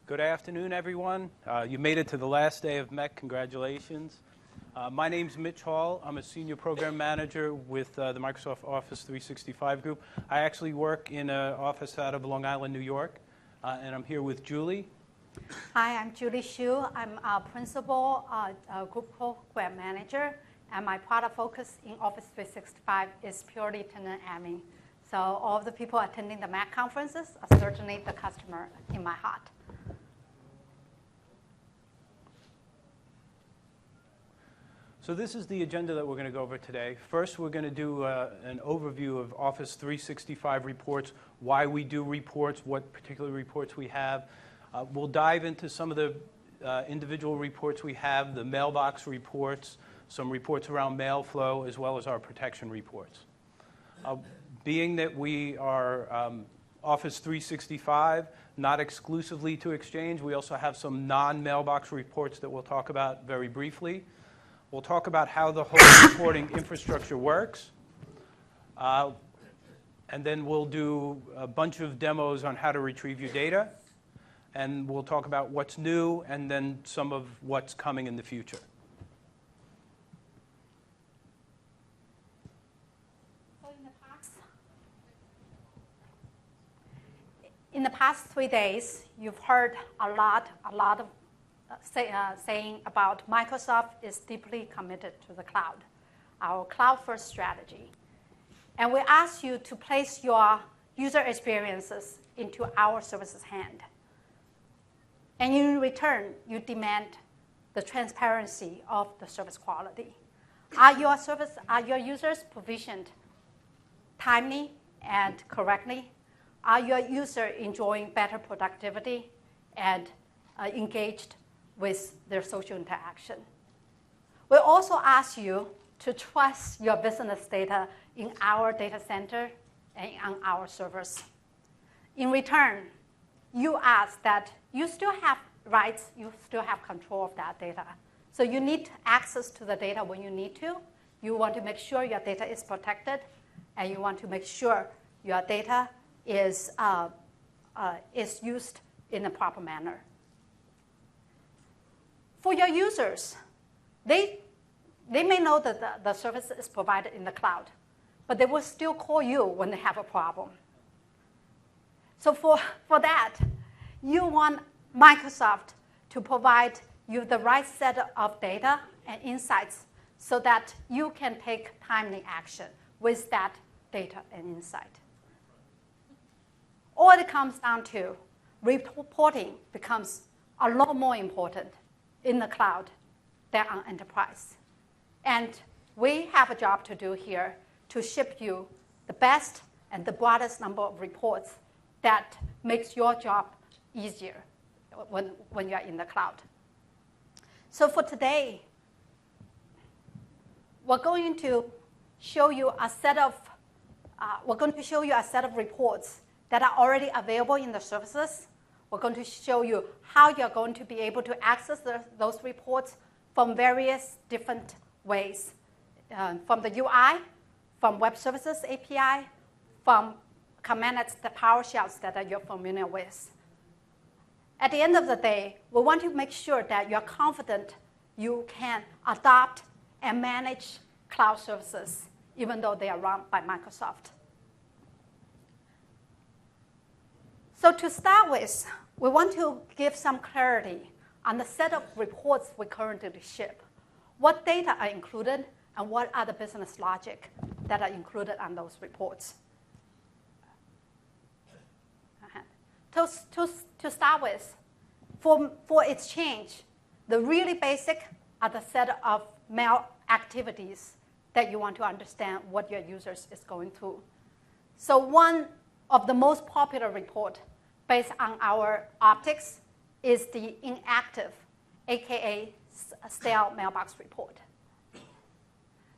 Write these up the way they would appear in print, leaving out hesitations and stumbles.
Good afternoon, everyone. You made it to the last day of MEC. Congratulations. My name's Mitch Hall. I'm a senior program manager with the Microsoft Office 365 group. I actually work in an office out of Long Island, New York, and I'm here with Julie. Hi, I'm Julie Xu. I'm a principal group program manager, and my product focus in Office 365 is purely tenant admin. So all of the people attending the MEC conferences are certainly the customer in my heart. So this is the agenda that we're going to go over today. First, we're going to do an overview of Office 365 reports, why we do reports, what particular reports we have. We'll dive into some of the individual reports we have, the mailbox reports, some reports around mail flow, as well as our protection reports. Being that we are Office 365, not exclusively to Exchange, we also have some non-mailbox reports that we'll talk about very briefly. We'll talk about how the whole reporting infrastructure works. And then we'll do a bunch of demos on how to retrieve your data. And we'll talk about what's new and then some of what's coming in the future. So in the past 3 days, you've heard a lot of saying about Microsoft is deeply committed to the cloud, our cloud-first strategy. And we ask you to place your user experiences into our services' hand. And in return, you demand the transparency of the service quality. Are your users provisioned timely and correctly? Are your users enjoying better productivity and engaged with their social interaction? We also ask you to trust your business data in our data center and on our servers. In return, you ask that you still have rights, you still have control of that data. So you need access to the data when you need to. You want to make sure your data is protected, and you want to make sure your data is used in a proper manner. For your users, they may know that the service is provided in the cloud, but they will still call you when they have a problem. So for that, you want Microsoft to provide you the right set of data and insights so that you can take timely action with that data and insight. All it comes down to, reporting becomes a lot more important in the cloud than on enterprise. And we have a job to do here to ship you the best and the broadest number of reports that makes your job easier when you're in the cloud. So for today, we're going to show you a set of reports that are already available in the services. We're going to show you how you're going to be able to access those reports from various different ways, from the UI, from web services API, from commandlets, the PowerShells that you're familiar with. At the end of the day, we want to make sure that you're confident you can adopt and manage cloud services, even though they are run by Microsoft. So to start with, we want to give some clarity on the set of reports we currently ship. What data are included, and what are the business logic that are included on those reports? To start with, for Exchange, the really basic are the set of mail activities that you want to understand what your users is going through. So one of the most popular report based on our optics is the inactive, aka stale mailbox report.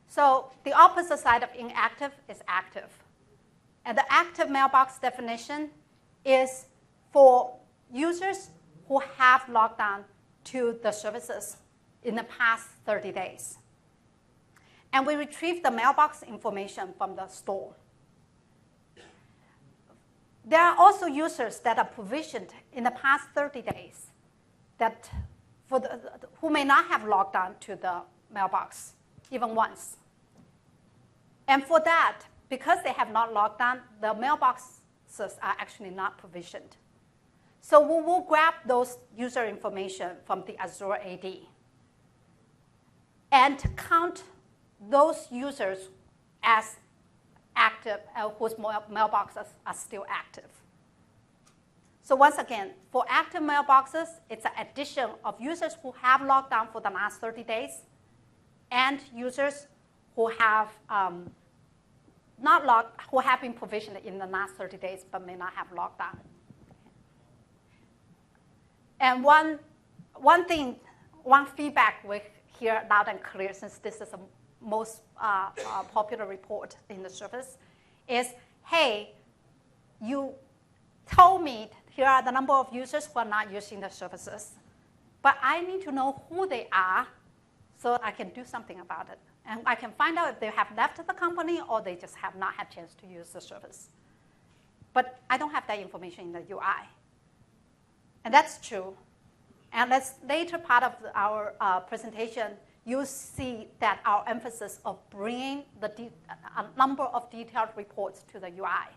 So the opposite side of inactive is active. And the active mailbox definition is for users who have logged on to the services in the past 30 days. And we retrieve the mailbox information from the store. there are also users that are provisioned in the past 30 days that who may not have logged on to the mailbox even once. And for that, because they have not logged on, the mailboxes are actually not provisioned. So we will grab those user information from the Azure AD and count those users as active, whose mailboxes are still active. So once again, for active mailboxes, it's an addition of users who have logged on for the last 30 days and users who have who have been provisioned in the last 30 days but may not have logged on. And one feedback we hear loud and clear, since this is the most popular report in the service, is, hey, you told me here are the number of users who are not using the services, but I need to know who they are so I can do something about it. And I can find out if they have left the company or they just have not had a chance to use the service. But I don't have that information in the UI. And that's true. And that's later part of our presentation, you'll see that our emphasis of bringing a number of detailed reports to the UI.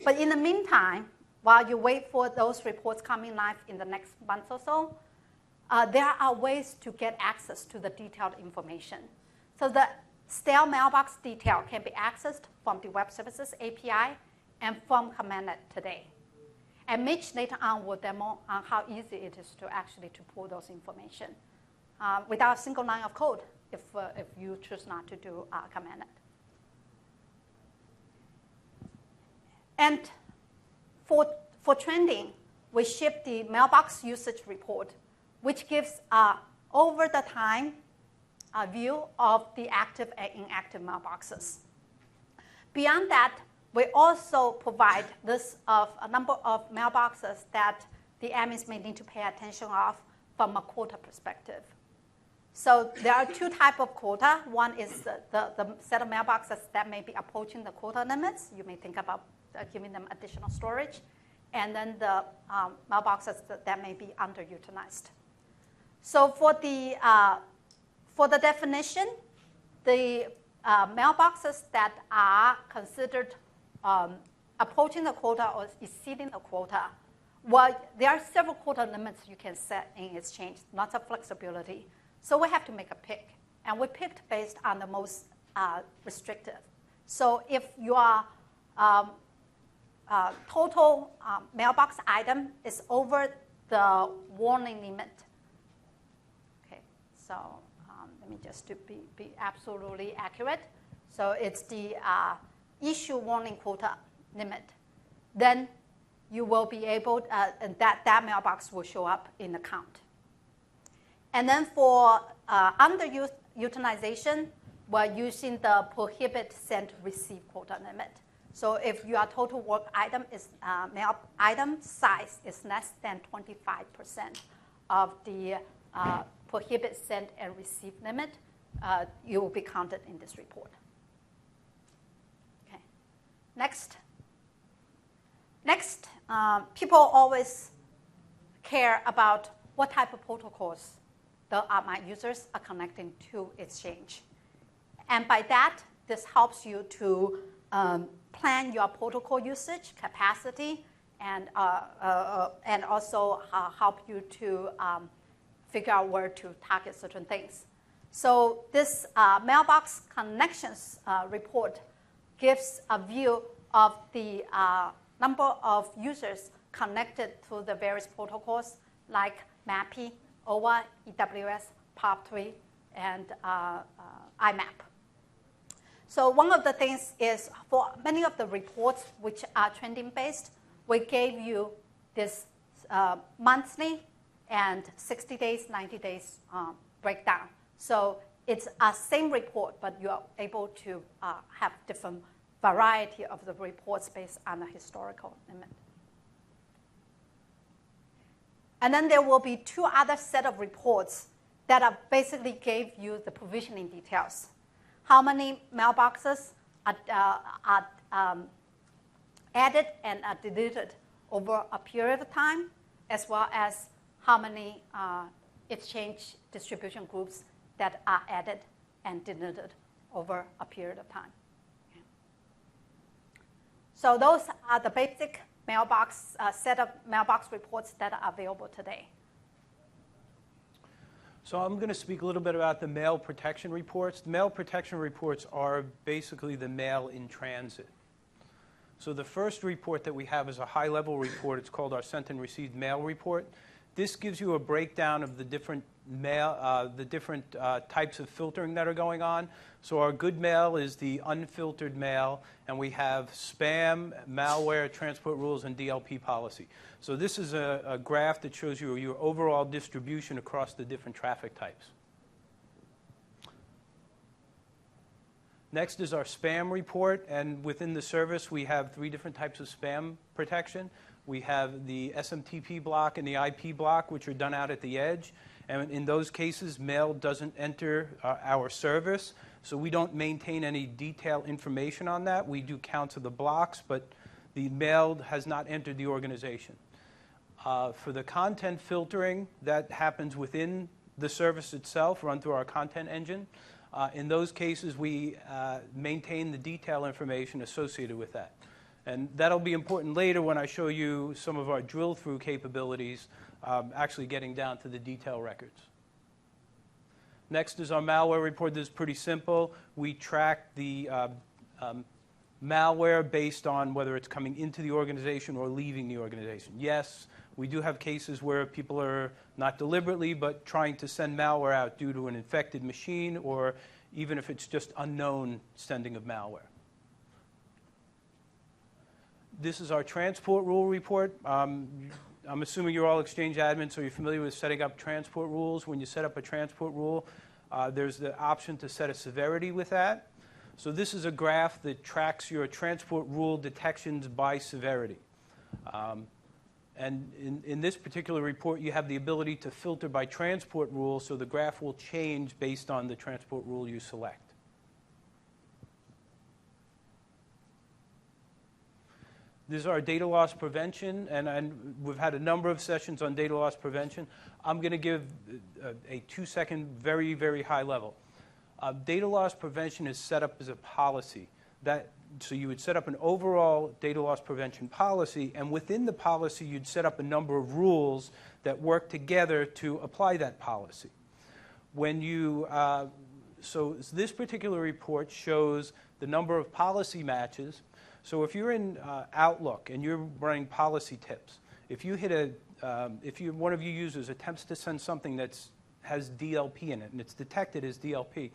But in the meantime, while you wait for those reports coming live in the next month or so, there are ways to get access to the detailed information. So the stale mailbox detail can be accessed from the Web Services API and from CommandNet today. And Mitch later on will demo on how easy it is to actually pull those information without a single line of code if you choose not to do CommandNet. And for trending, we ship the mailbox usage report, which gives over the time a view of the active and inactive mailboxes. Beyond that, we also provide this of a number of mailboxes that the admins may need to pay attention of from a quota perspective. So there are two types of quota. One is the set of mailboxes that may be approaching the quota limits. You may think about giving them additional storage. And then the mailboxes that may be underutilized. So for the definition, the mailboxes that are considered approaching the quota or exceeding the quota, well, there are several quota limits you can set in Exchange, lots of flexibility. So we have to make a pick. And we picked based on the most restrictive. So if your total mailbox item is over the warning limit, okay, so let me just be absolutely accurate. So it's the issue warning quota limit. Then you will be able, and that mailbox will show up in the count. And then for underutilization, we're using the prohibit send receive quota limit. So if your total work item is mail item size is less than 25% of the prohibit send and receive limit, you will be counted in this report. Okay. Next, people always care about what type of protocols my users are connecting to Exchange. And by that, this helps you to plan your protocol usage, capacity, and also help you to figure out where to target certain things. So this mailbox connections report gives a view of the number of users connected to the various protocols like MAPI, OWA, EWS, POP3, and IMAP. So one of the things is for many of the reports which are trending based, we gave you this monthly and 60 days, 90 days breakdown. So it's a same report, but you are able to have different variety of the reports based on the historical limit. And then there will be two other set of reports that are basically gave you the provisioning details. How many mailboxes are added and deleted over a period of time, as well as how many exchange distribution groups that are added and deleted over a period of time. Okay. So those are the basic mailbox set of mailbox reports that are available today. So I'm going to speak a little bit about the mail protection reports. The mail protection reports are basically the mail in transit. So the first report that we have is a high-level report. It's called our sent and received mail report. This gives you a breakdown of the different mail, types of filtering that are going on. So our good mail is the unfiltered mail, and we have spam, malware, transport rules, and DLP policy. So this is a graph that shows you your overall distribution across the different traffic types. Next is our spam report, and within the service we have 3 different types of spam protection. We have the SMTP block and the IP block, which are done out at the edge. And in those cases, mail doesn't enter our service, so we don't maintain any detailed information on that. We do counts of the blocks, but the mail has not entered the organization. For the content filtering, that happens within the service itself, run through our content engine. In those cases, we maintain the detailed information associated with that. And that'll be important later when I show you some of our drill-through capabilities, actually getting down to the detail records. Next is our malware report. This is pretty simple. We track the malware based on whether it's coming into the organization or leaving the organization. Yes, we do have cases where people are not deliberately, but trying to send malware out due to an infected machine, or even if it's just unknown sending of malware. This is our transport rule report. I'm assuming you're all Exchange admins, so you're familiar with setting up transport rules. When you set up a transport rule, there's the option to set a severity with that. So this is a graph that tracks your transport rule detections by severity. And in this particular report, you have the ability to filter by transport rule, so the graph will change based on the transport rule you select. This is our data loss prevention, and we've had a number of sessions on data loss prevention. I'm going to give a 2-second, very, very high level. Data loss prevention is set up as a policy. So you would set up an overall data loss prevention policy, and within the policy, you'd set up a number of rules that work together to apply that policy. When you, so this particular report shows the number of policy matches. So if you're in Outlook and you're running policy tips, if you hit one of your users attempts to send something that has DLP in it and it's detected as DLP,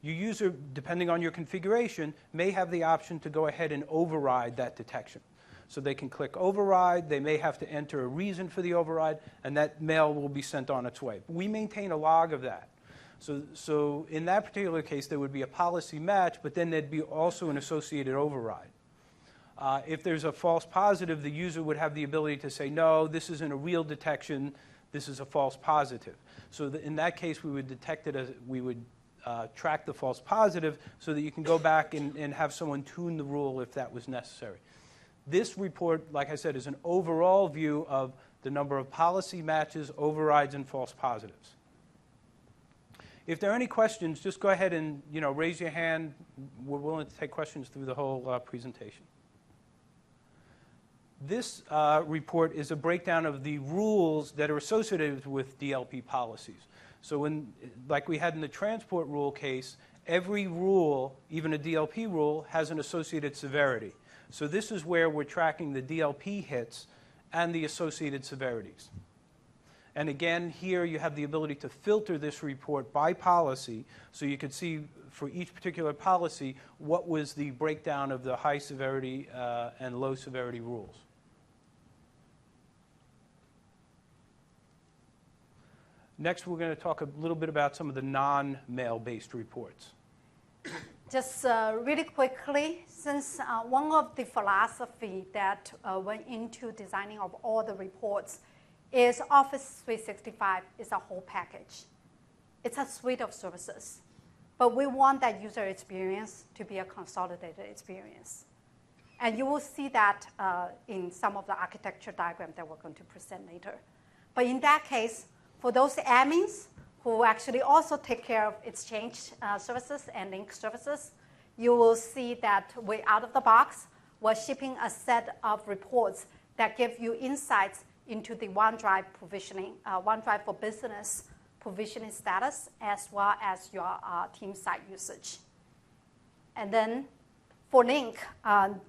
your user, depending on your configuration, may have the option to go ahead and override that detection. So they can click override, they may have to enter a reason for the override, and that mail will be sent on its way. But we maintain a log of that. So in that particular case, there would be a policy match, but then there'd be also an associated override. If there's a false positive, the user would have the ability to say, no, this isn't a real detection, this is a false positive. So in that case, we would detect it as, we would track the false positive so that you can go back and have someone tune the rule if that was necessary. This report, like I said, is an overall view of the number of policy matches, overrides, and false positives. If there are any questions, just go ahead and raise your hand. We're willing to take questions through the whole presentation. This report is a breakdown of the rules that are associated with DLP policies. So like we had in the transport rule case, every rule, even a DLP rule, has an associated severity. So this is where we're tracking the DLP hits and the associated severities. And again, here you have the ability to filter this report by policy, so you could see for each particular policy what was the breakdown of the high severity and low severity rules. Next, we're going to talk a little bit about some of the non-mail-based reports. Just really quickly, since one of the philosophy that went into designing of all the reports is Office 365 is a whole package. It's a suite of services, but we want that user experience to be a consolidated experience. And you will see that in some of the architecture diagrams that we're going to present later. But in that case, for those admins who actually also take care of Exchange services and link services, you will see that we, out of the box, we're shipping a set of reports that give you insights into the OneDrive provisioning, OneDrive for Business provisioning status, as well as your team site usage. And then for Link,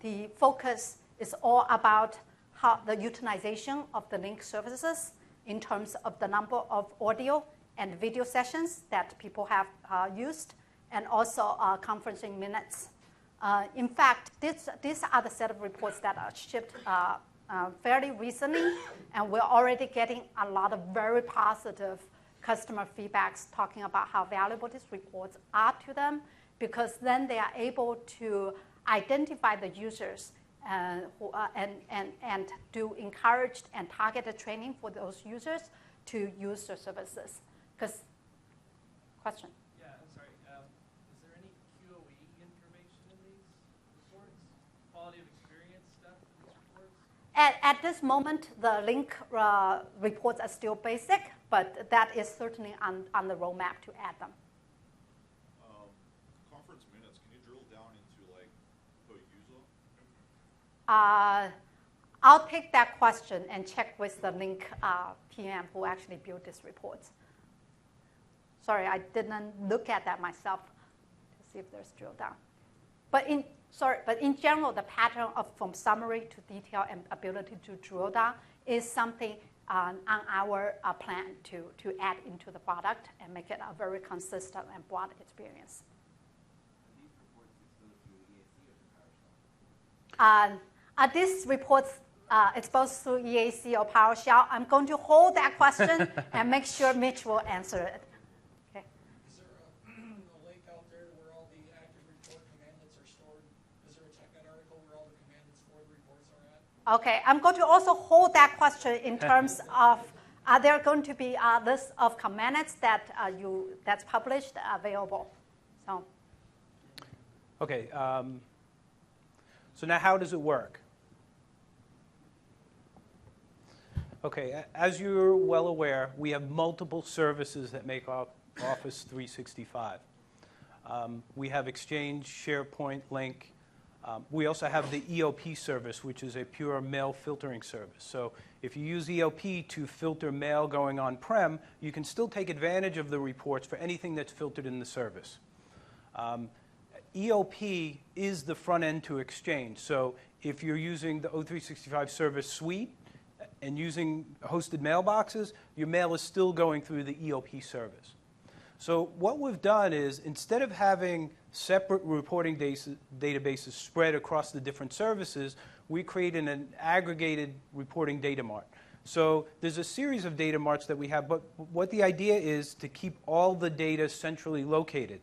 the focus is all about how the utilization of the Link services in terms of the number of audio and video sessions that people have used, and also conferencing minutes. In fact, these are the set of reports that are shipped fairly recently, and we're already getting a lot of very positive customer feedbacks talking about how valuable these reports are to them, because then they are able to identify the users and do encouraged and targeted training for those users to use the services. Question? Yeah, I'm sorry. Is there any QoE information in these reports? Quality of experience stuff in these reports? At this moment, the Link reports are still basic, but that is certainly on the roadmap to add them. Conference minutes, can you drill down into like per user? I'll take that question and check with the Link PM who actually built these reports. Sorry, I didn't look at that myself to see if there's drill down. But in general, the pattern of from summary to detail and ability to drill down is something on our plan to add into the product and make it a very consistent and broad experience. Are these reports exposed through EAC or PowerShell? I'm going to hold that question and make sure Mitch will answer it. Okay. Is there a link out there where all the active report commandlets are stored? Is there a ch9 article where all the commandlets for the reports are at? Okay, I'm going to also hold that question in terms of, are there going to be a list of commandlets that that's published available? So. Okay, so now how does it work? Okay, as you're well aware, we have multiple services that make up Office 365. We have Exchange, SharePoint, Link. We also have the EOP service, which is a pure mail filtering service. So if you use EOP to filter mail going on-prem, you can still take advantage of the reports for anything that's filtered in the service. EOP is the front end to Exchange. So if you're using the O365 service suite and using hosted mailboxes, your mail is still going through the EOP service. So what we've done is, instead of having separate reporting databases spread across the different services, we created an aggregated reporting data mart. So there's a series of data marts that we have, but what the idea is to keep all the data centrally located.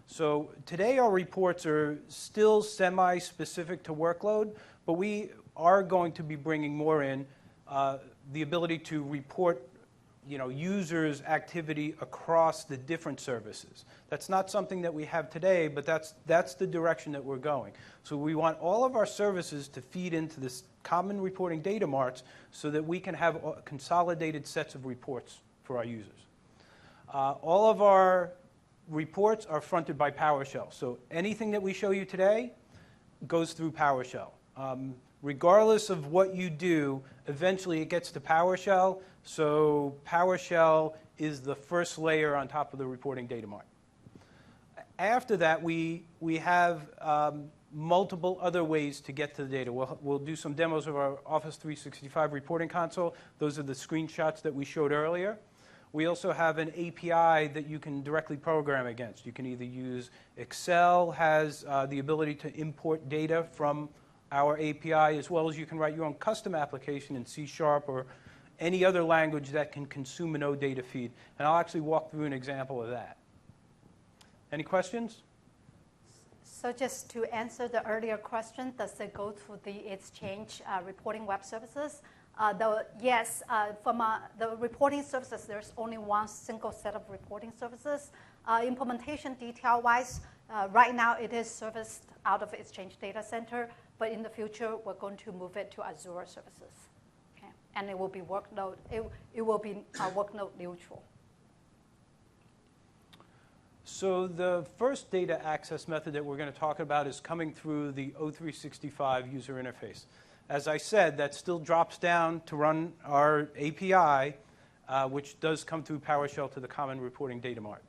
So today our reports are still semi-specific to workload, but we are going to be bringing more in the ability to report users' activity across the different services. That's not something that we have today, but that's the direction that we're going. So we want all of our services to feed into this common reporting data marts so that we can have consolidated sets of reports for our users. All of our reports are fronted by PowerShell. So anything that we show you today goes through PowerShell. Regardless of what you do, eventually it gets to PowerShell. So PowerShell is the first layer on top of the reporting data mart. After that, we have multiple other ways to get to the data. We'll do some demos of our Office 365 reporting console. Those are the screenshots that we showed earlier. We also have an API that you can directly program against. You can either use Excel, has the ability to import data from our API, as well as you can write your own custom application in C# or any other language that can consume an OData feed. And I'll actually walk through an example of that. Any questions? So just to answer the earlier question, does it go to the Exchange reporting web services? Yes, from the reporting services, there's only one single set of reporting services. Implementation detail-wise, right now it is serviced out of Exchange Data Center, but in the future, we're going to move it to Azure services. Okay? And it will be workload, it will be workload neutral. So the first data access method that we're going to talk about is coming through the O365 user interface. As I said, that still drops down to run our API, which does come through PowerShell to the Common Reporting Data Mart.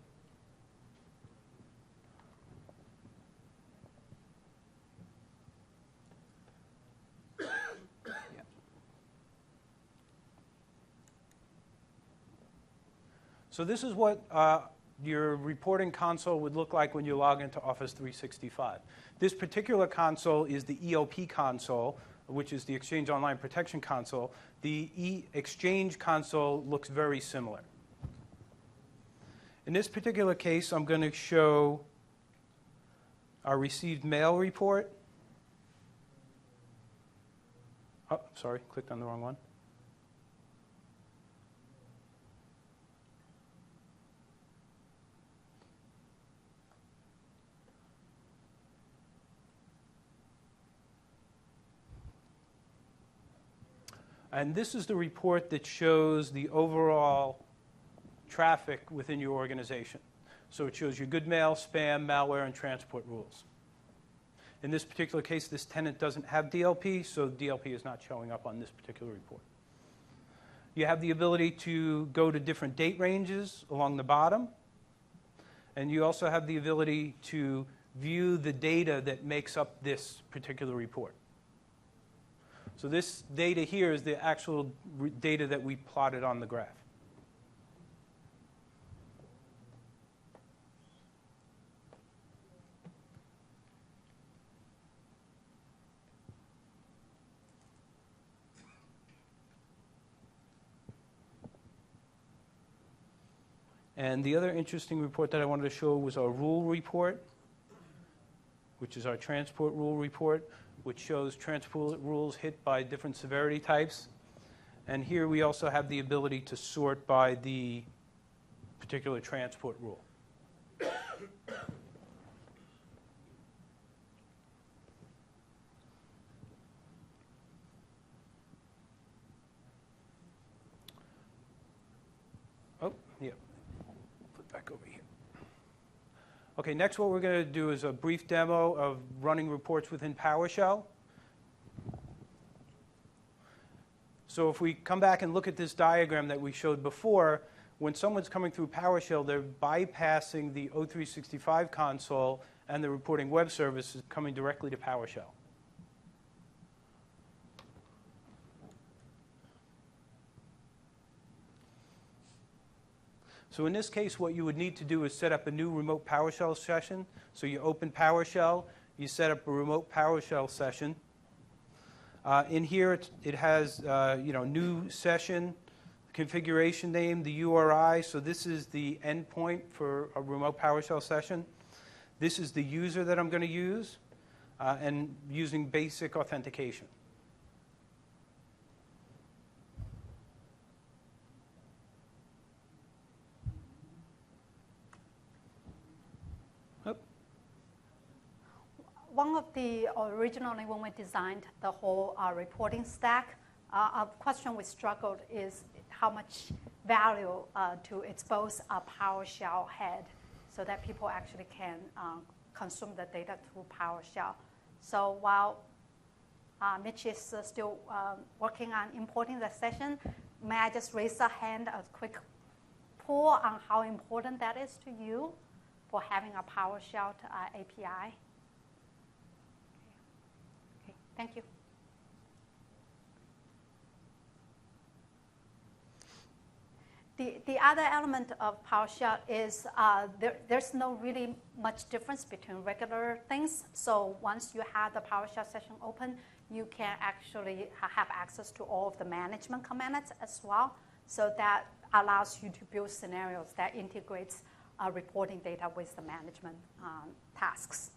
So this is what your reporting console would look like when you log into Office 365. This particular console is the EOP console, which is the Exchange Online Protection console. The Exchange console looks very similar. In this particular case, I'm going to show our received mail report. Oh, sorry, clicked on the wrong one. And this is the report that shows the overall traffic within your organization. So it shows your good mail, spam, malware, and transport rules. In this particular case, this tenant doesn't have DLP, so DLP is not showing up on this particular report. You have the ability to go to different date ranges along the bottom. And you also have the ability to view the data that makes up this particular report. So this data here is the actual data that we plotted on the graph. And the other interesting report that I wanted to show was our rule report, which is our transport rule report, which shows transport rules hit by different severity types. And here we also have the ability to sort by the particular transport rule. Oh, yeah. Flip back over here. Okay, next what we're going to do is a brief demo of running reports within PowerShell. So if we come back and look at this diagram that we showed before, when someone's coming through PowerShell, they're bypassing the O365 console and the reporting web service is coming directly to PowerShell. So in this case, what you would need to do is set up a new remote PowerShell session. So you open PowerShell, you set up a remote PowerShell session. In here, it has new session, configuration name, the URI. So this is the endpoint for a remote PowerShell session. This is the user that I'm going to use, and using basic authentication. One of the originally when we designed the whole reporting stack, a question we struggled is how much value to expose a PowerShell head so that people actually can consume the data through PowerShell. So while Mitch is still working on importing the session, may I just raise a hand, a quick poll on how important that is to you for having a PowerShell API? Thank you. The other element of PowerShell is there's no really much difference between regular things. So once you have the PowerShell session open, you can actually have access to all of the management commands as well. So that allows you to build scenarios that integrates reporting data with the management tasks.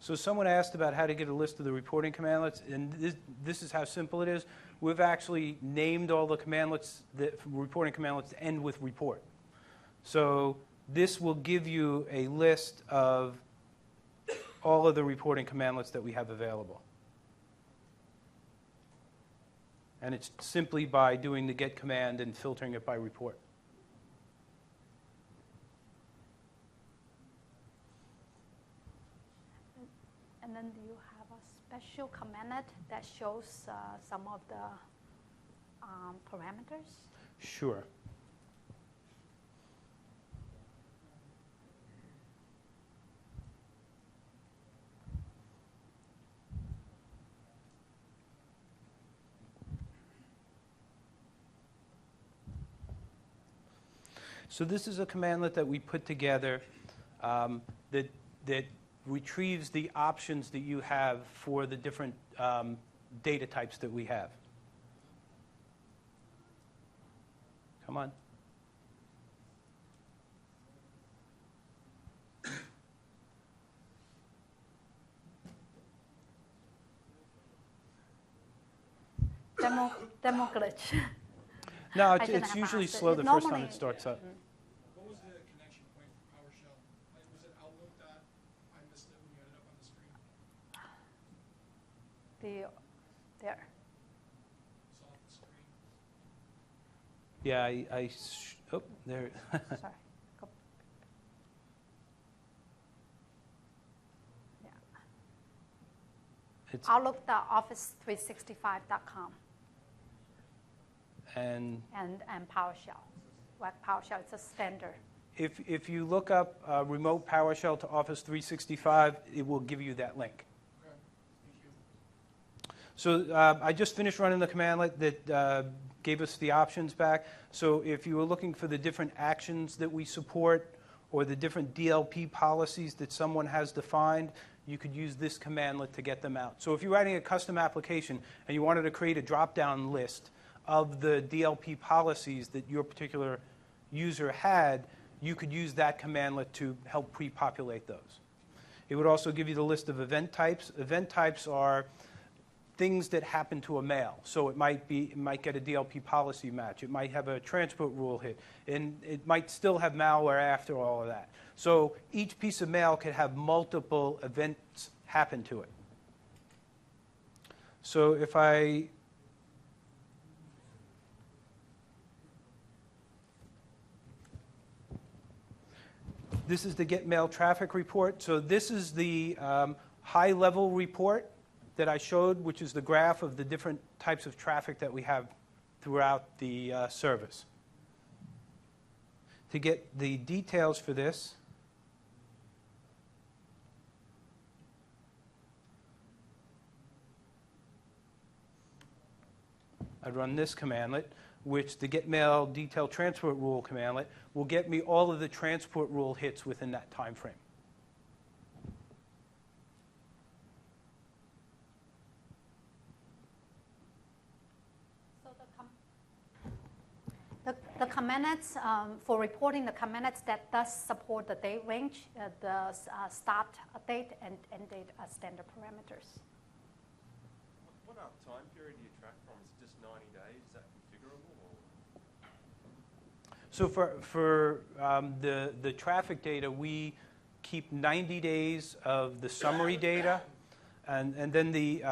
So someone asked about how to get a list of the reporting commandlets, and this is how simple it is. We've actually named all the commandlets, the reporting commandlets to end with report. So this will give you a list of all of the reporting commandlets that we have available. And it's simply by doing the get command and filtering it by report. And then do you have a special command that shows some of the parameters? Sure. So this is a commandlet that we put together that retrieves the options that you have for the different data types that we have. Come on. Demo glitch. No, I it's shouldn't have usually asked it. slow the first time Normally- it starts up. What was the connection point for PowerShell? Like, was it Outlook that I missed it when you had it up on the screen? There. It's off the screen. Yeah, oh, there. Sorry. Go. Yeah. It's, Outlook.office365.com and and PowerShell. Web PowerShell, it's a standard. if you look up remote PowerShell to Office 365, it will give you that link. Okay, thank you. So I just finished running the commandlet that gave us the options back. So if you were looking for the different actions that we support or the different DLP policies that someone has defined, you could use this commandlet to get them out. So if you're writing a custom application and you wanted to create a drop-down list of the DLP policies that your particular user had, you could use that commandlet to help pre-populate those. It would also give you the list of event types. Event types are things that happen to a mail. So it might get a DLP policy match. It might have a transport rule hit. And it might still have malware after all of that. So each piece of mail could have multiple events happen to it. So if I this is the Get Mail Traffic Report. So this is the high-level report that I showed, which is the graph of the different types of traffic that we have throughout the service. To get the details for this, I run this commandlet, which the Get Mail Detail Transport Rule commandlet will get me all of the transport rule hits within that time frame. So the commandlets, for reporting the commandlets that does support the date range, the start date and end date standard parameters. What time period do you track from? Is it just 90 days? Is that configurable? Or? So for the traffic data, we keep 90 days of the summary data, and then the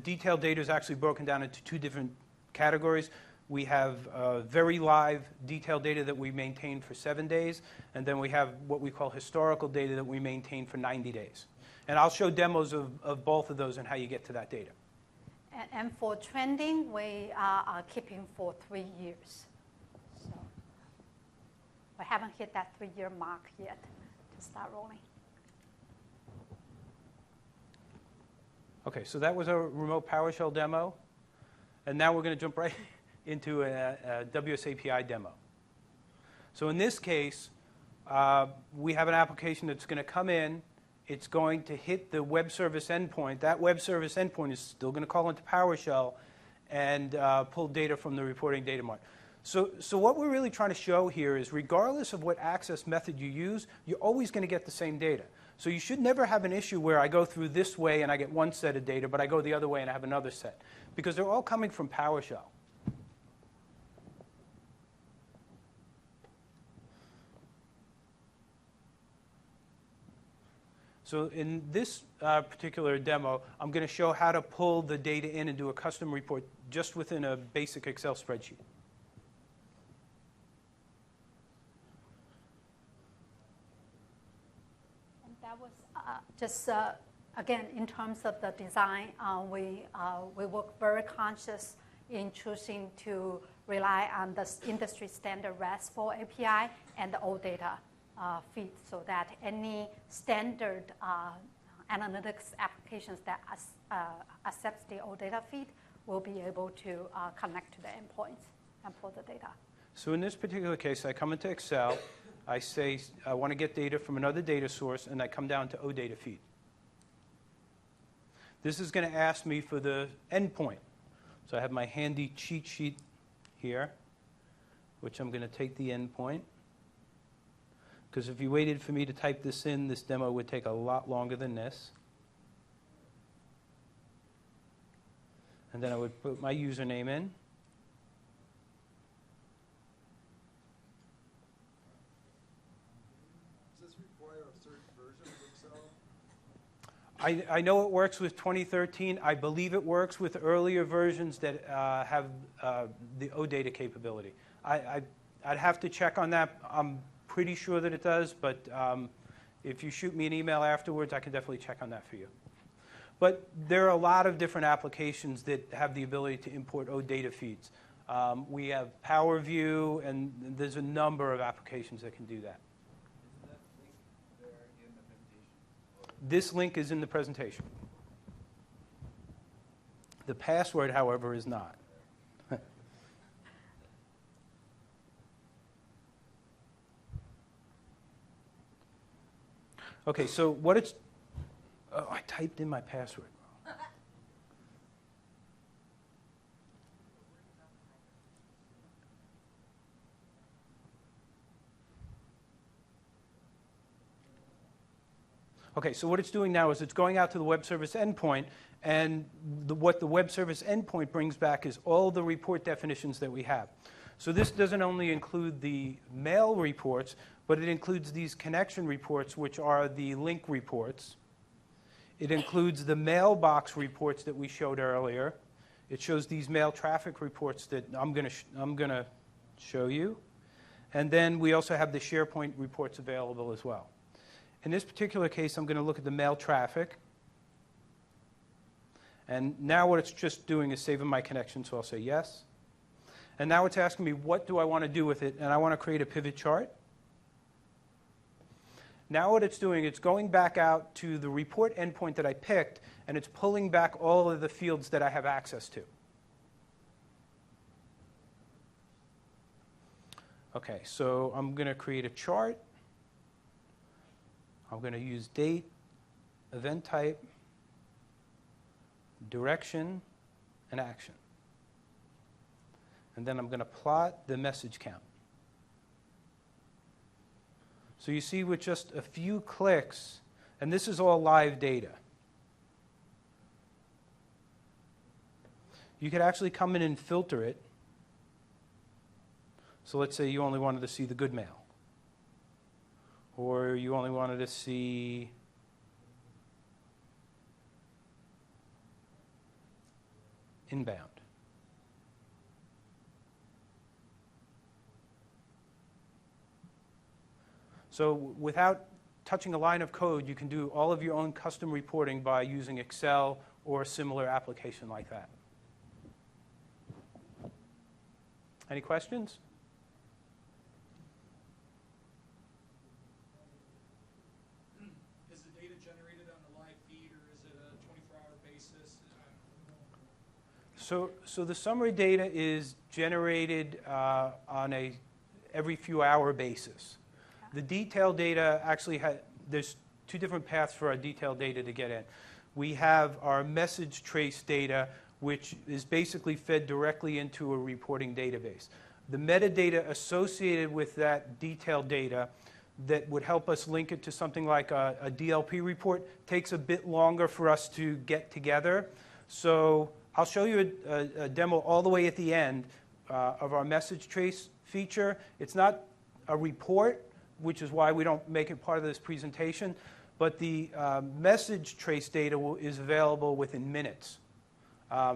detailed data is actually broken down into two different categories. We have very live detailed data that we maintain for 7 days, and then we have what we call historical data that we maintain for 90 days. And I'll show demos of both of those and how you get to that data. And for trending, we are keeping for 3 years. So we haven't hit that 3-year mark yet to start rolling. Okay, so that was our remote PowerShell demo. And now we're going to jump right into a WSAPI demo. So in this case, we have an application that's going to come in. It's going to hit the web service endpoint. That web service endpoint is still going to call into PowerShell and pull data from the reporting data mart. So what we're really trying to show here is regardless of what access method you use, you're always going to get the same data. So you should never have an issue where I go through this way and I get one set of data, but I go the other way and I have another set, because they're all coming from PowerShell. So in this particular demo, I'm going to show how to pull the data in and do a custom report just within a basic Excel spreadsheet. And that was just, again, in terms of the design, we work very conscious in choosing to rely on the industry standard RESTful API and the OData feed, so that any standard analytics applications that accepts the OData feed will be able to connect to the endpoints and pull the data. So in this particular case, I come into Excel, I say I want to get data from another data source, and I come down to OData feed. This is going to ask me for the endpoint. So I have my handy cheat sheet here, which I'm going to take the endpoint. Because if you waited for me to type this in, this demo would take a lot longer than this. And then I would put my username in. Does this require a certain version of Excel? I know it works with 2013. I believe it works with earlier versions that have the OData capability. I'd have to check on that. I'm pretty sure that it does, but if you shoot me an email afterwards, I can definitely check on that for you. But there are a lot of different applications that have the ability to import OData feeds. We have Power View, and there's a number of applications that can do that. Isn't that link there in the presentation? This link is in the presentation. The password, however, is not. Okay, so what it's, oh, I typed in my password. Okay, so what it's doing now is it's going out to the web service endpoint, and what the web service endpoint brings back is all the report definitions that we have. So this doesn't only include the mail reports, but it includes these connection reports, which are the link reports. It includes the mailbox reports that we showed earlier. It shows these mail traffic reports that I'm going to show you. And then we also have the SharePoint reports available as well. In this particular case, I'm going to look at the mail traffic. And now what it's just doing is saving my connection, so I'll say yes. And now it's asking me, what do I want to do with it? And I want to create a pivot chart. Now what it's doing, it's going back out to the report endpoint that I picked, and it's pulling back all of the fields that I have access to. Okay, so I'm going to create a chart. I'm going to use date, event type, direction, and action. And then I'm going to plot the message count. So you see with just a few clicks, and this is all live data, you could actually come in and filter it. So let's say you only wanted to see the good mail, or you only wanted to see inbound. So without touching a line of code, you can do all of your own custom reporting by using Excel or a similar application like that. Any questions? Is the data generated on the live feed, or is it a 24-hour basis? So the summary data is generated on a every few hour basis. The detailed data actually there's two different paths for our detailed data to get in. We have our message trace data, which is basically fed directly into a reporting database. The metadata associated with that detailed data that would help us link it to something like a DLP report takes a bit longer for us to get together. So I'll show you a demo all the way at the end of our message trace feature. It's not a report, which is why we don't make it part of this presentation, but the message trace data is available within minutes.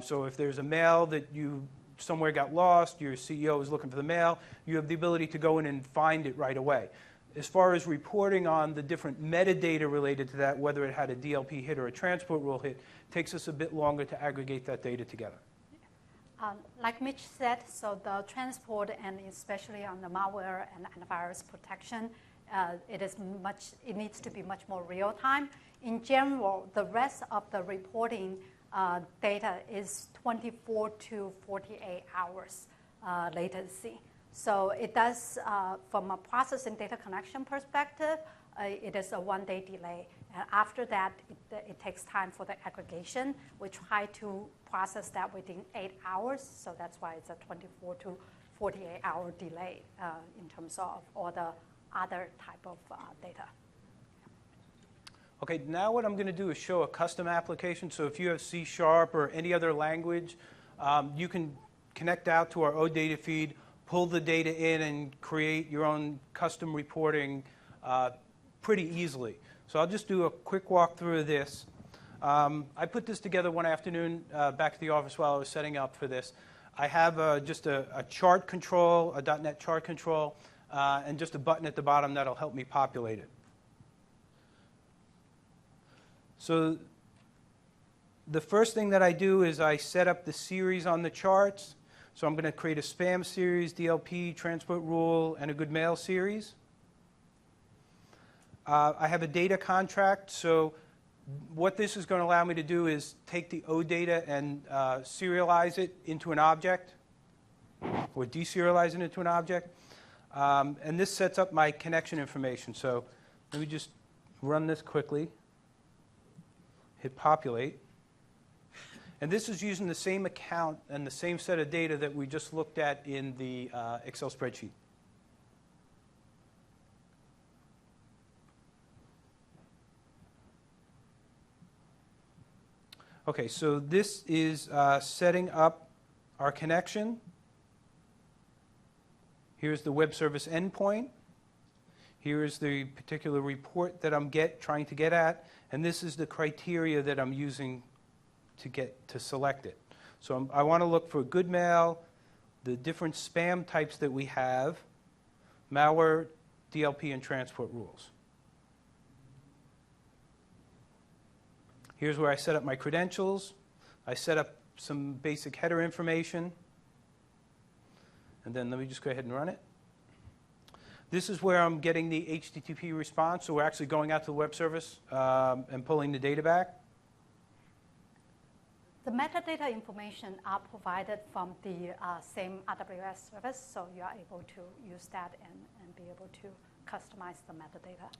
So if there's a mail that you somewhere got lost, your CEO is looking for the mail, you have the ability to go in and find it right away. As far as reporting on the different metadata related to that, whether it had a DLP hit or a transport rule hit, takes us a bit longer to aggregate that data together. Like Mitch said, so the transport and especially on the malware and antivirus protection, it needs to be much more real time. In general, the rest of the reporting data is 24 to 48 hours latency. So it does, from a processing data connection perspective, it is a 1-day delay. And after that, it takes time for the aggregation. We try to process that within 8 hours, so that's why it's a 24 to 48-hour delay in terms of all the other type of data. Okay, now what I'm going to do is show a custom application. So if you have C# or any other language, you can connect out to our OData feed, pull the data in, and create your own custom reporting pretty easily. So I'll just do a quick walkthrough of this. I put this together one afternoon back at the office while I was setting up for this. I have just a chart control, a .NET chart control, and just a button at the bottom that'll help me populate it. So the first thing that I do is I set up the series on the charts. So I'm going to create a spam series, DLP, transport rule, and a good mail series. I have a data contract. So what this is going to allow me to do is take the OData and serialize it into an object, or deserialize it into an object. And this sets up my connection information. So let me just run this quickly. Hit populate. And this is using the same account and the same set of data that we just looked at in the Excel spreadsheet. Okay, so this is setting up our connection. Here's the web service endpoint. Here is the particular report that I'm trying to get at. And this is the criteria that I'm using to select it. So I want to look for good mail, the different spam types that we have, malware, DLP, and transport rules. Here's where I set up my credentials. I set up some basic header information. And then let me just go ahead and run it. This is where I'm getting the HTTP response. So we're actually going out to the web service and pulling the data back. The metadata information are provided from the same AWS service, so you are able to use that and be able to customize the metadata.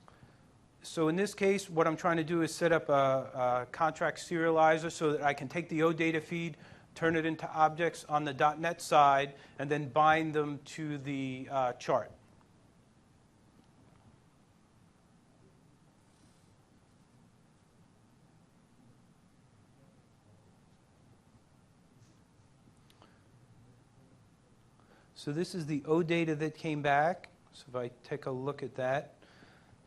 So in this case, what I'm trying to do is set up a contract serializer so that I can take the OData feed, turn it into objects on the .NET side, and then bind them to the chart. So this is the OData that came back. So if I take a look at that,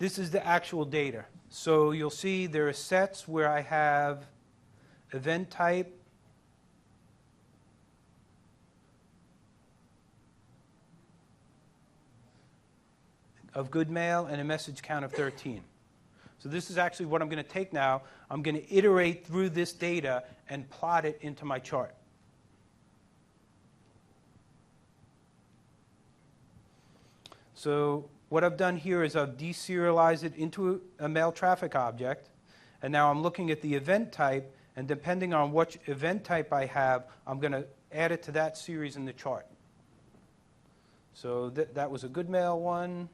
this is the actual data. So you'll see there are sets where I have event type, of good mail, and a message count of 13. So this is actually what I'm going to take now. I'm going to iterate through this data and plot it into my chart. So what I've done here is I've deserialized it into a mail traffic object. And now I'm looking at the event type. And depending on which event type I have, I'm going to add it to that series in the chart. So that was a good mail one.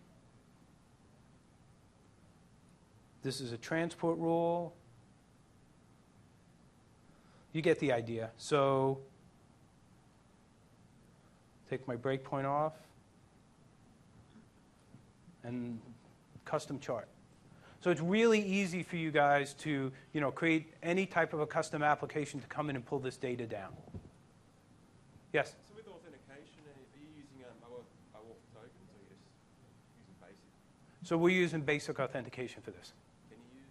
This is a transport rule. You get the idea. So take my breakpoint off. And custom chart. So it's really easy for you guys to create any type of a custom application to come in and pull this data down. Yes? So with authentication, are you using OAuth tokens or are you just using basic? So we're using basic authentication for this. Can you use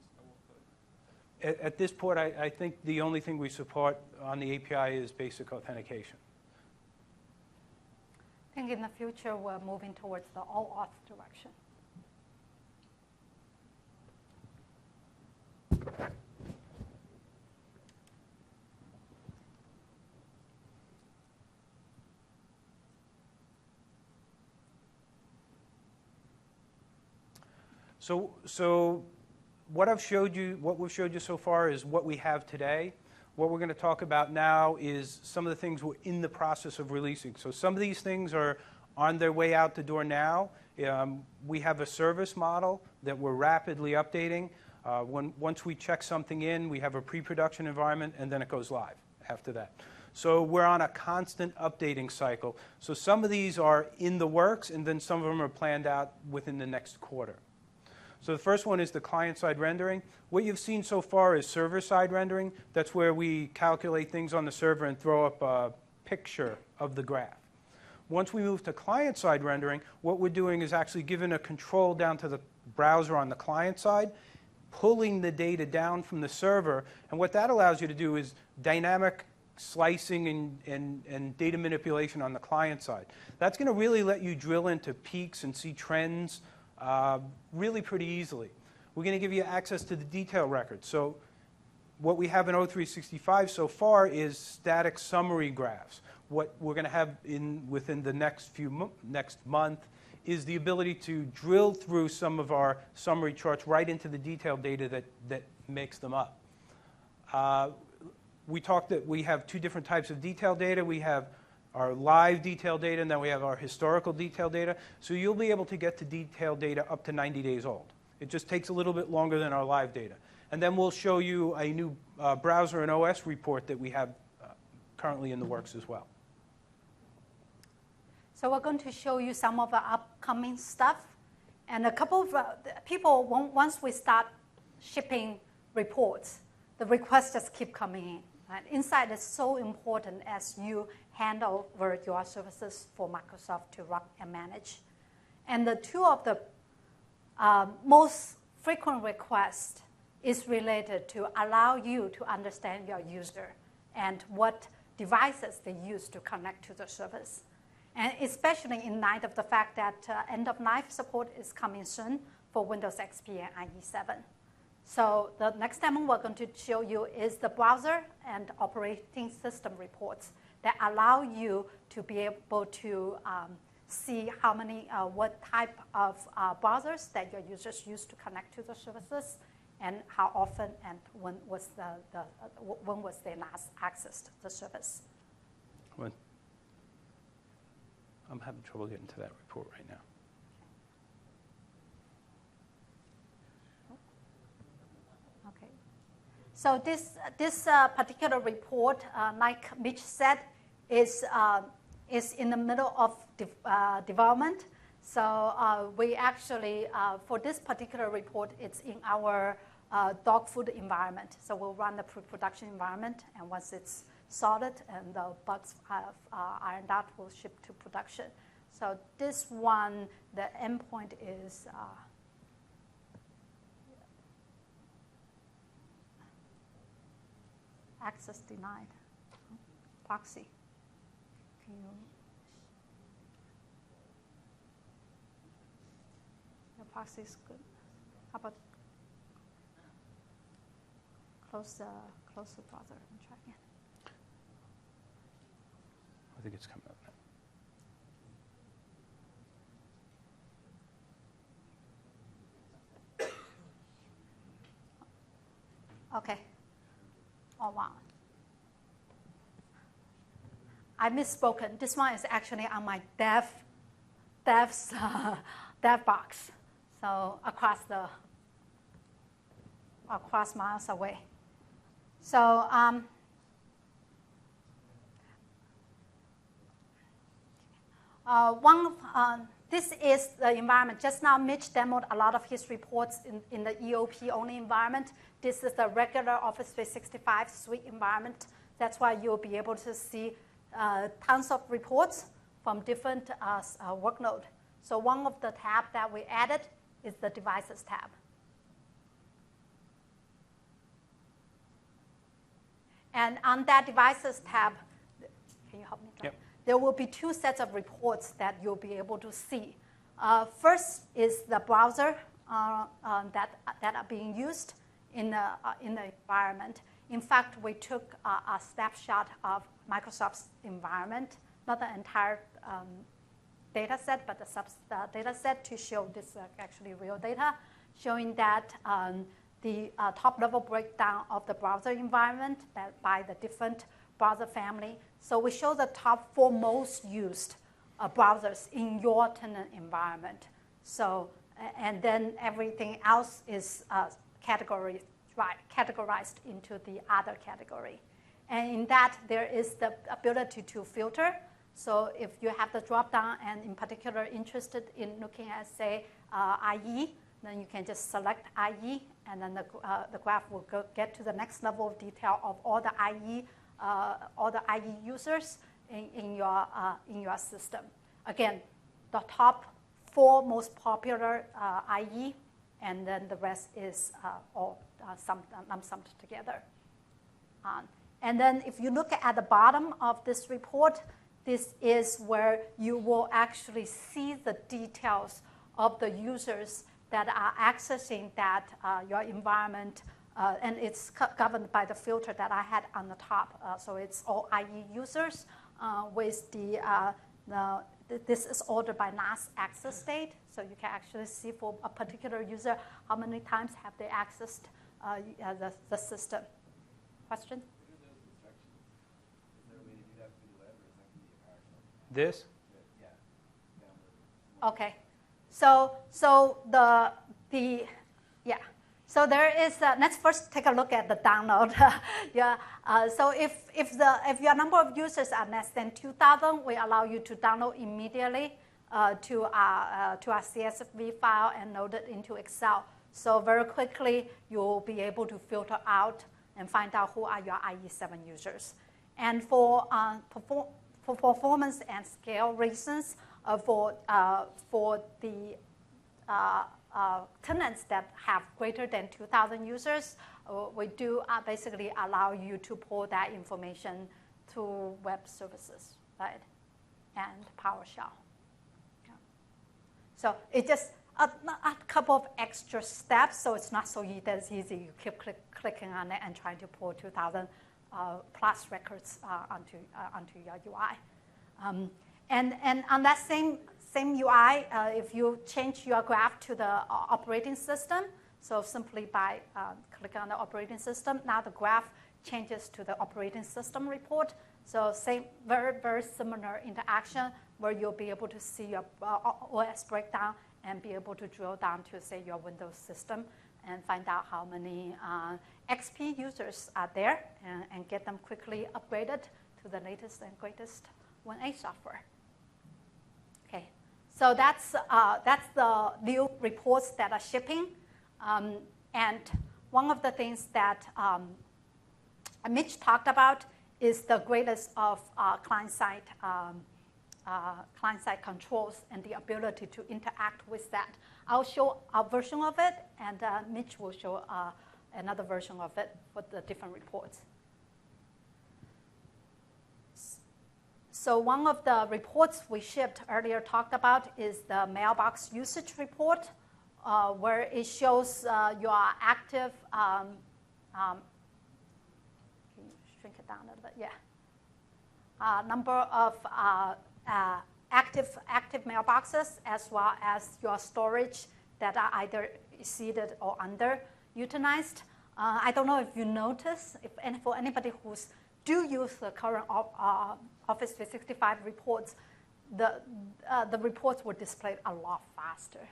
At this point, I think the only thing we support on the API is basic authentication. I think in the future, we're moving towards the all-auth direction. So what we've showed you so far is what we have today. What we're going to talk about now is some of the things we're in the process of releasing. So some of these things are on their way out the door now. We have a service model that we're rapidly updating. Once we check something in, we have a pre-production environment, and then it goes live after that. So we're on a constant updating cycle. So some of these are in the works, and then some of them are planned out within the next quarter. So the first one is the client-side rendering. What you've seen so far is server-side rendering. That's where we calculate things on the server and throw up a picture of the graph. Once we move to client-side rendering, what we're doing is actually giving a control down to the browser on the client side, pulling the data down from the server. And what that allows you to do is dynamic slicing and data manipulation on the client side. That's going to really let you drill into peaks and see trends really pretty easily. We're going to give you access to the detail records. So what we have in O365 so far is static summary graphs. What we're going to have within the next month is the ability to drill through some of our summary charts right into the detailed data that makes them up. We talked that we have two different types of detailed data. We have our live detailed data, and then we have our historical detailed data. So you'll be able to get to detailed data up to 90 days old. It just takes a little bit longer than our live data. And then we'll show you a new browser and OS report that we have currently in the works as well. So we're going to show you some of the upcoming stuff. And a couple of people, once we start shipping reports, the requests just keep coming in. Right? Insight is so important as you hand over your services for Microsoft to run and manage. And the two of the most frequent requests is related to allow you to understand your user and what devices they use to connect to the service. And especially in light of the fact that end-of-life support is coming soon for Windows XP and IE7. So the next demo we're going to show you is the browser and operating system reports that allow you to be able to see how many, what type of browsers that your users use to connect to the services, and how often and when was they last accessed the service. I'm having trouble getting to that report right now. Okay. So this particular report, like Mitch said, is in the middle of development. So we actually, for this particular report, it's in our dog food environment. So we'll run the pre-production environment, and once it's solid and the bugs have ironed out, we'll ship to production. So this one, the endpoint is access denied, proxy. Can you? The proxy is good. How about close the browser and try again? I think it's coming up now. Okay. Oh, wow. I misspoken. This one is actually on my dev's dev box. So across miles away. So this is the environment. Just now, Mitch demoed a lot of his reports in the EOP-only environment. This is the regular Office 365 suite environment. That's why you'll be able to see tons of reports from different workload. So one of the tabs that we added is the Devices tab. And on that Devices tab, can you help me? Yep. There will be 2 sets of reports that you'll be able to see. First is the browser that are being used in the environment. In fact, we took a snapshot of Microsoft's environment, not the entire data set, but the data set to show this actually real data, showing that the top-level breakdown of the browser environment by the different browser family. So we show the top 4 most used browsers in your tenant environment. So, and then everything else is categorized into the other category. And in that, there is the ability to filter. So if you have the drop-down and in particular interested in looking at, say, IE, then you can just select IE, and then the graph will get to the next level of detail of all the IE users in your system. Again, the top 4 most popular IE, and then the rest is all lump summed together. And then if you look at the bottom of this report, this is where you will actually see the details of the users that are accessing that your environment, and it's governed by the filter that I had on the top. So it's all IE users with this is ordered by last access date. So you can actually see for a particular user how many times have they accessed the system. Question? This? Okay, so So there is. Let's first take a look at the download. So if your number of users are less than 2,000, we allow you to download immediately to our CSV file and load it into Excel. So very quickly you'll be able to filter out and find out who are your IE7 users. And for performance and scale reasons, for the tenants that have greater than 2,000 users, we do basically allow you to pull that information through web services, right, and PowerShell. Yeah. So it's just a couple of extra steps, so it's not so easy. You keep clicking on it and trying to pull 2,000 plus records onto your UI. And on that same UI, if you change your graph to the operating system, so simply by clicking on the operating system, now the graph changes to the operating system report. So same, very, very similar interaction where you'll be able to see your OS breakdown and be able to drill down to, say, your Windows system and find out how many XP users are there and get them quickly upgraded to the latest and greatest 1A software. Okay, so that's the new reports that are shipping. And one of the things that Mitch talked about is the greatest of client-side controls and the ability to interact with that. I'll show a version of it, and Mitch will show another version of it for the different reports. So one of the reports we shipped earlier talked about is the mailbox usage report, where it shows your active, can you shrink it down a little bit? Yeah. Number of active mailboxes, as well as your storage that are either exceeded or underutilized. I don't know if you notice, for anybody who's do use the current Office 365 reports, the reports were displayed a lot faster.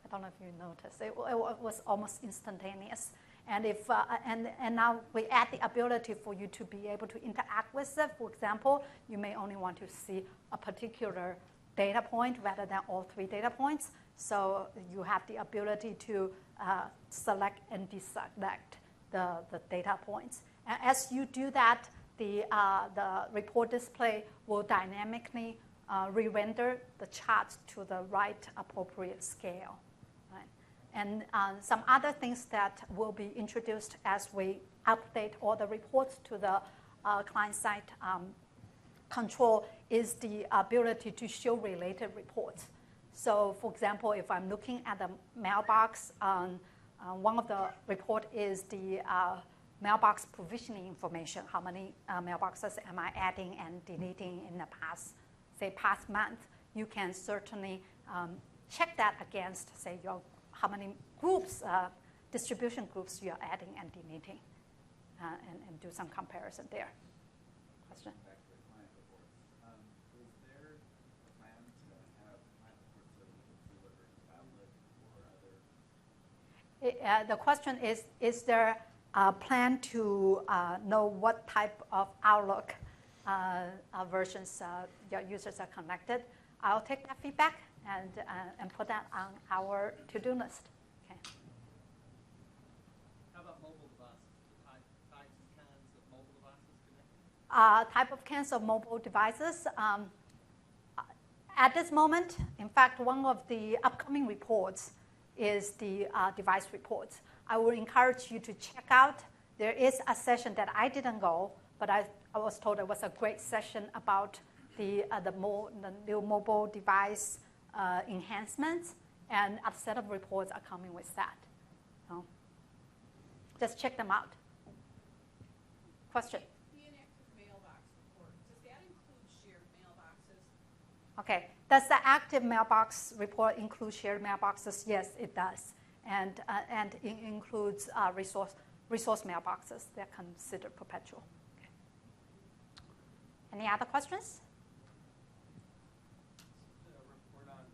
I don't know if you noticed. It was almost instantaneous. And if and now we add the ability for you to be able to interact with it. For example, you may only want to see a particular data point rather than all 3 data points. So you have the ability to select and deselect the data points. And as you do that, the report display will dynamically re-render the charts to the right appropriate scale. Right? And some other things that will be introduced as we update all the reports to the client-side control is the ability to show related reports. So for example, if I'm looking at the mailbox, one of the report is the mailbox provisioning information. How many mailboxes am I adding and deleting in the past month? You can certainly check that against, say, how many groups, distribution groups you're adding and deleting, and do some comparison there. Question? Back to the client reports. Is there a plan to have client reports that we can deliver to tablet or other? The question is there a plan to know what type of Outlook versions your users are connected? I'll take that feedback and put that on our to-do list. Okay. How about mobile devices? Types and kinds of mobile devices connected? Type of kinds of mobile devices. At this moment, in fact, one of the upcoming reports is the device reports. I would encourage you to check out. There is a session that I didn't go, but I was told it was a great session about the new mobile device enhancements, and a set of reports are coming with that. So just check them out. Question? The inactive mailbox report, does that include shared mailboxes? Okay. Does the active mailbox report include shared mailboxes? Yes, it does. And it includes resource mailboxes that are considered perpetual. Okay. Any other questions? A report on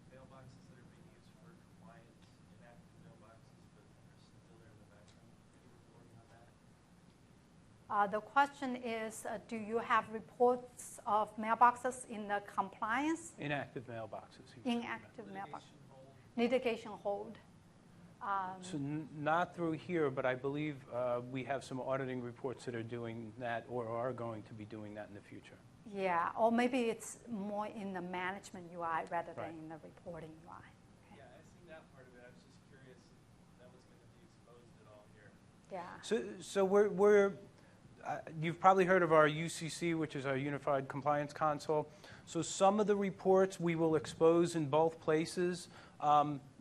mailboxes that are being used for compliance, inactive mailboxes, but are still there in the background. Any reporting on that? The question is, do you have reports of mailboxes in the compliance? Inactive mailboxes. Inactive mailbox. Hold. Litigation hold. So not through here, but I believe we have some auditing reports that are doing that or are going to be doing that in the future. Yeah, or maybe it's more in the management UI rather than Right. in the reporting UI. Yeah, I seen that part of it. I was just curious if that was going to be exposed at all here. Yeah. So we're you've probably heard of our UCC, which is our Unified Compliance Console. So some of the reports we will expose in both places.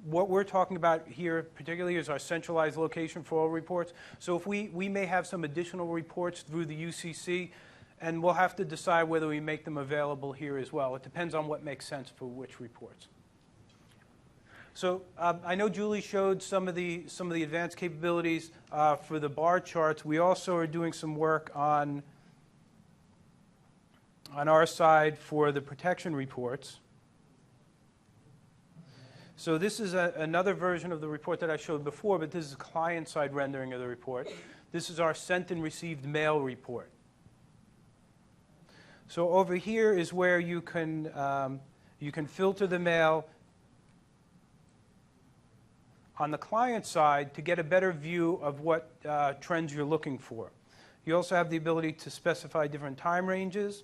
What we're talking about here particularly is our centralized location for all reports. So if we may have some additional reports through the UCC, and we'll have to decide whether we make them available here as well. It depends on what makes sense for which reports. So I know Julie showed some of the advanced capabilities for the bar charts. We also are doing some work on our side for the protection reports. So this is another version of the report that I showed before, but this is a client-side rendering of the report. This is our sent and received mail report. So over here is where you can filter the mail on the client side to get a better view of what trends you're looking for. You also have the ability to specify different time ranges.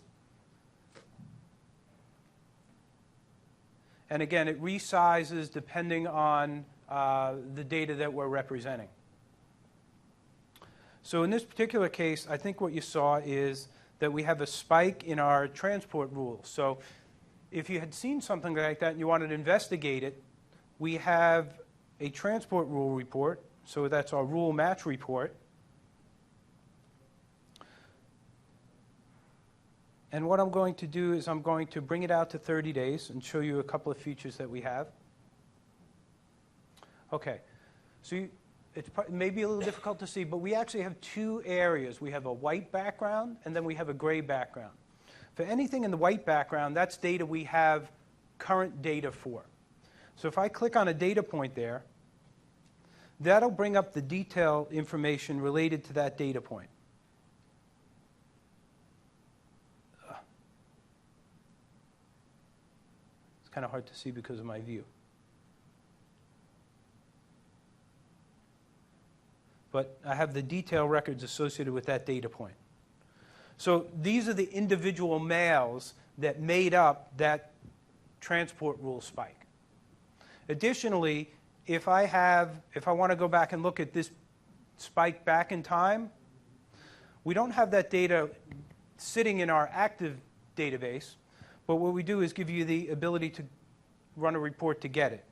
And again, it resizes depending on the data that we're representing. So in this particular case, I think what you saw is that we have a spike in our transport rules. So if you had seen something like that and you wanted to investigate it, we have a transport rule report. So that's our rule match report. And what I'm going to do is I'm going to bring it out to 30 days and show you a couple of features that we have. Okay, so it may be a little difficult to see, but we actually have two areas. We have a white background, and then we have a gray background. For anything in the white background, that's data we have current data for. So if I click on a data point there, that'll bring up the detail information related to that data point. Kind of hard to see because of my view. But I have the detail records associated with that data point. So these are the individual mails that made up that transport rule spike. Additionally, if I want to go back and look at this spike back in time, We don't have that data sitting in our active database, but what we do is give you the ability to run a report to get it.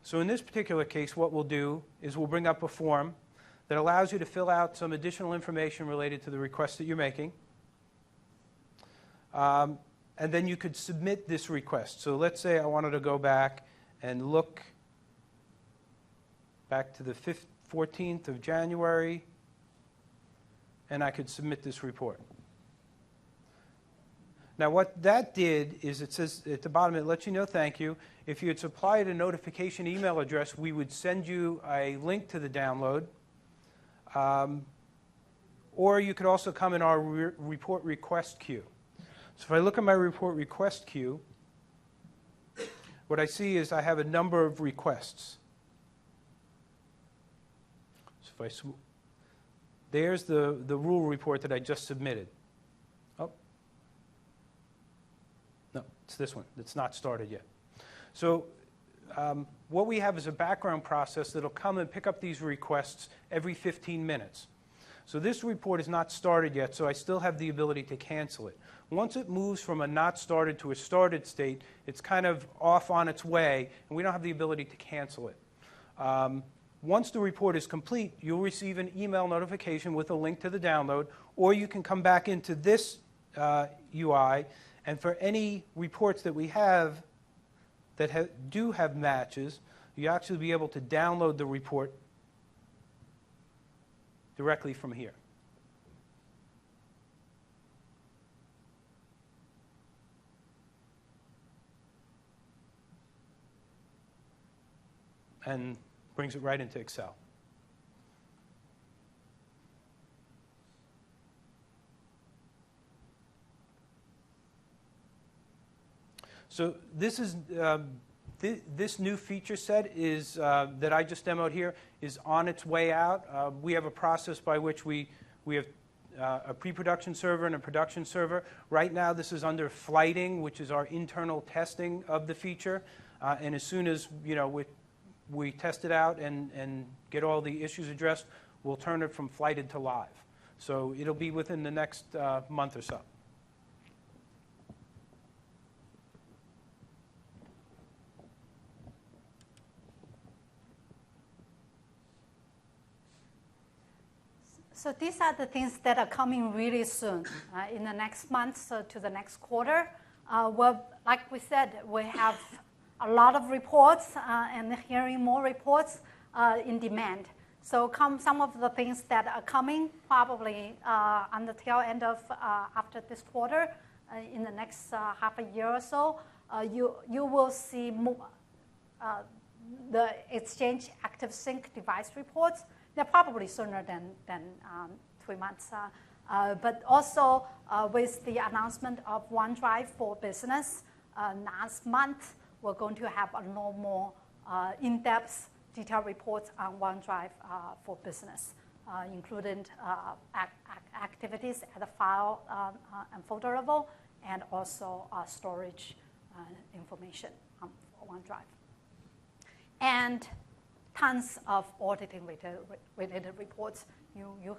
So in this particular case, what we'll do is we'll bring up a form that allows you to fill out some additional information related to the request that you're making. And then you could submit this request. So let's say I wanted to go back and look back to the 14th of January, and I could submit this report. Now what that did is it says at the bottom, it lets you know thank you. If you had supplied a notification email address, we would send you a link to the download. Or you could also come in our report request queue. So if I look at my report request queue, what I see is I have a number of requests. So if there's the rule report that I just submitted. Oh, no, it's this one. It's not started yet. So what we have is a background process that'll come and pick up these requests every 15 minutes. So this report is not started yet, so I still have the ability to cancel it. Once it moves from a not started to a started state, it's kind of off on its way, and we don't have the ability to cancel it. Once the report is complete, you'll receive an email notification with a link to the download, or you can come back into this UI, and for any reports that we have that do have matches, you actually be able to download the report directly from here. And brings it right into Excel. So this is this new feature set is that I just demoed here is on its way out. We have a process by which we have a pre-production server and a production server. Right now, this is under flighting, which is our internal testing of the feature. And as soon as we test it out and get all the issues addressed, we'll turn it from flighted to live. So it'll be within the next month or so. So these are the things that are coming really soon, in the next month to the next quarter. Well, like we said, we have a lot of reports and hearing more reports in demand. So some of the things that are coming probably on the tail end of after this quarter, in the next half a year or so, you will see more, the Exchange Active Sync device reports. They're probably sooner than 3 months. But also with the announcement of OneDrive for Business last month, we're going to have a lot more in-depth detailed reports on OneDrive for Business, including activities at the file and folder level, and also storage information on OneDrive. And tons of auditing related reports. You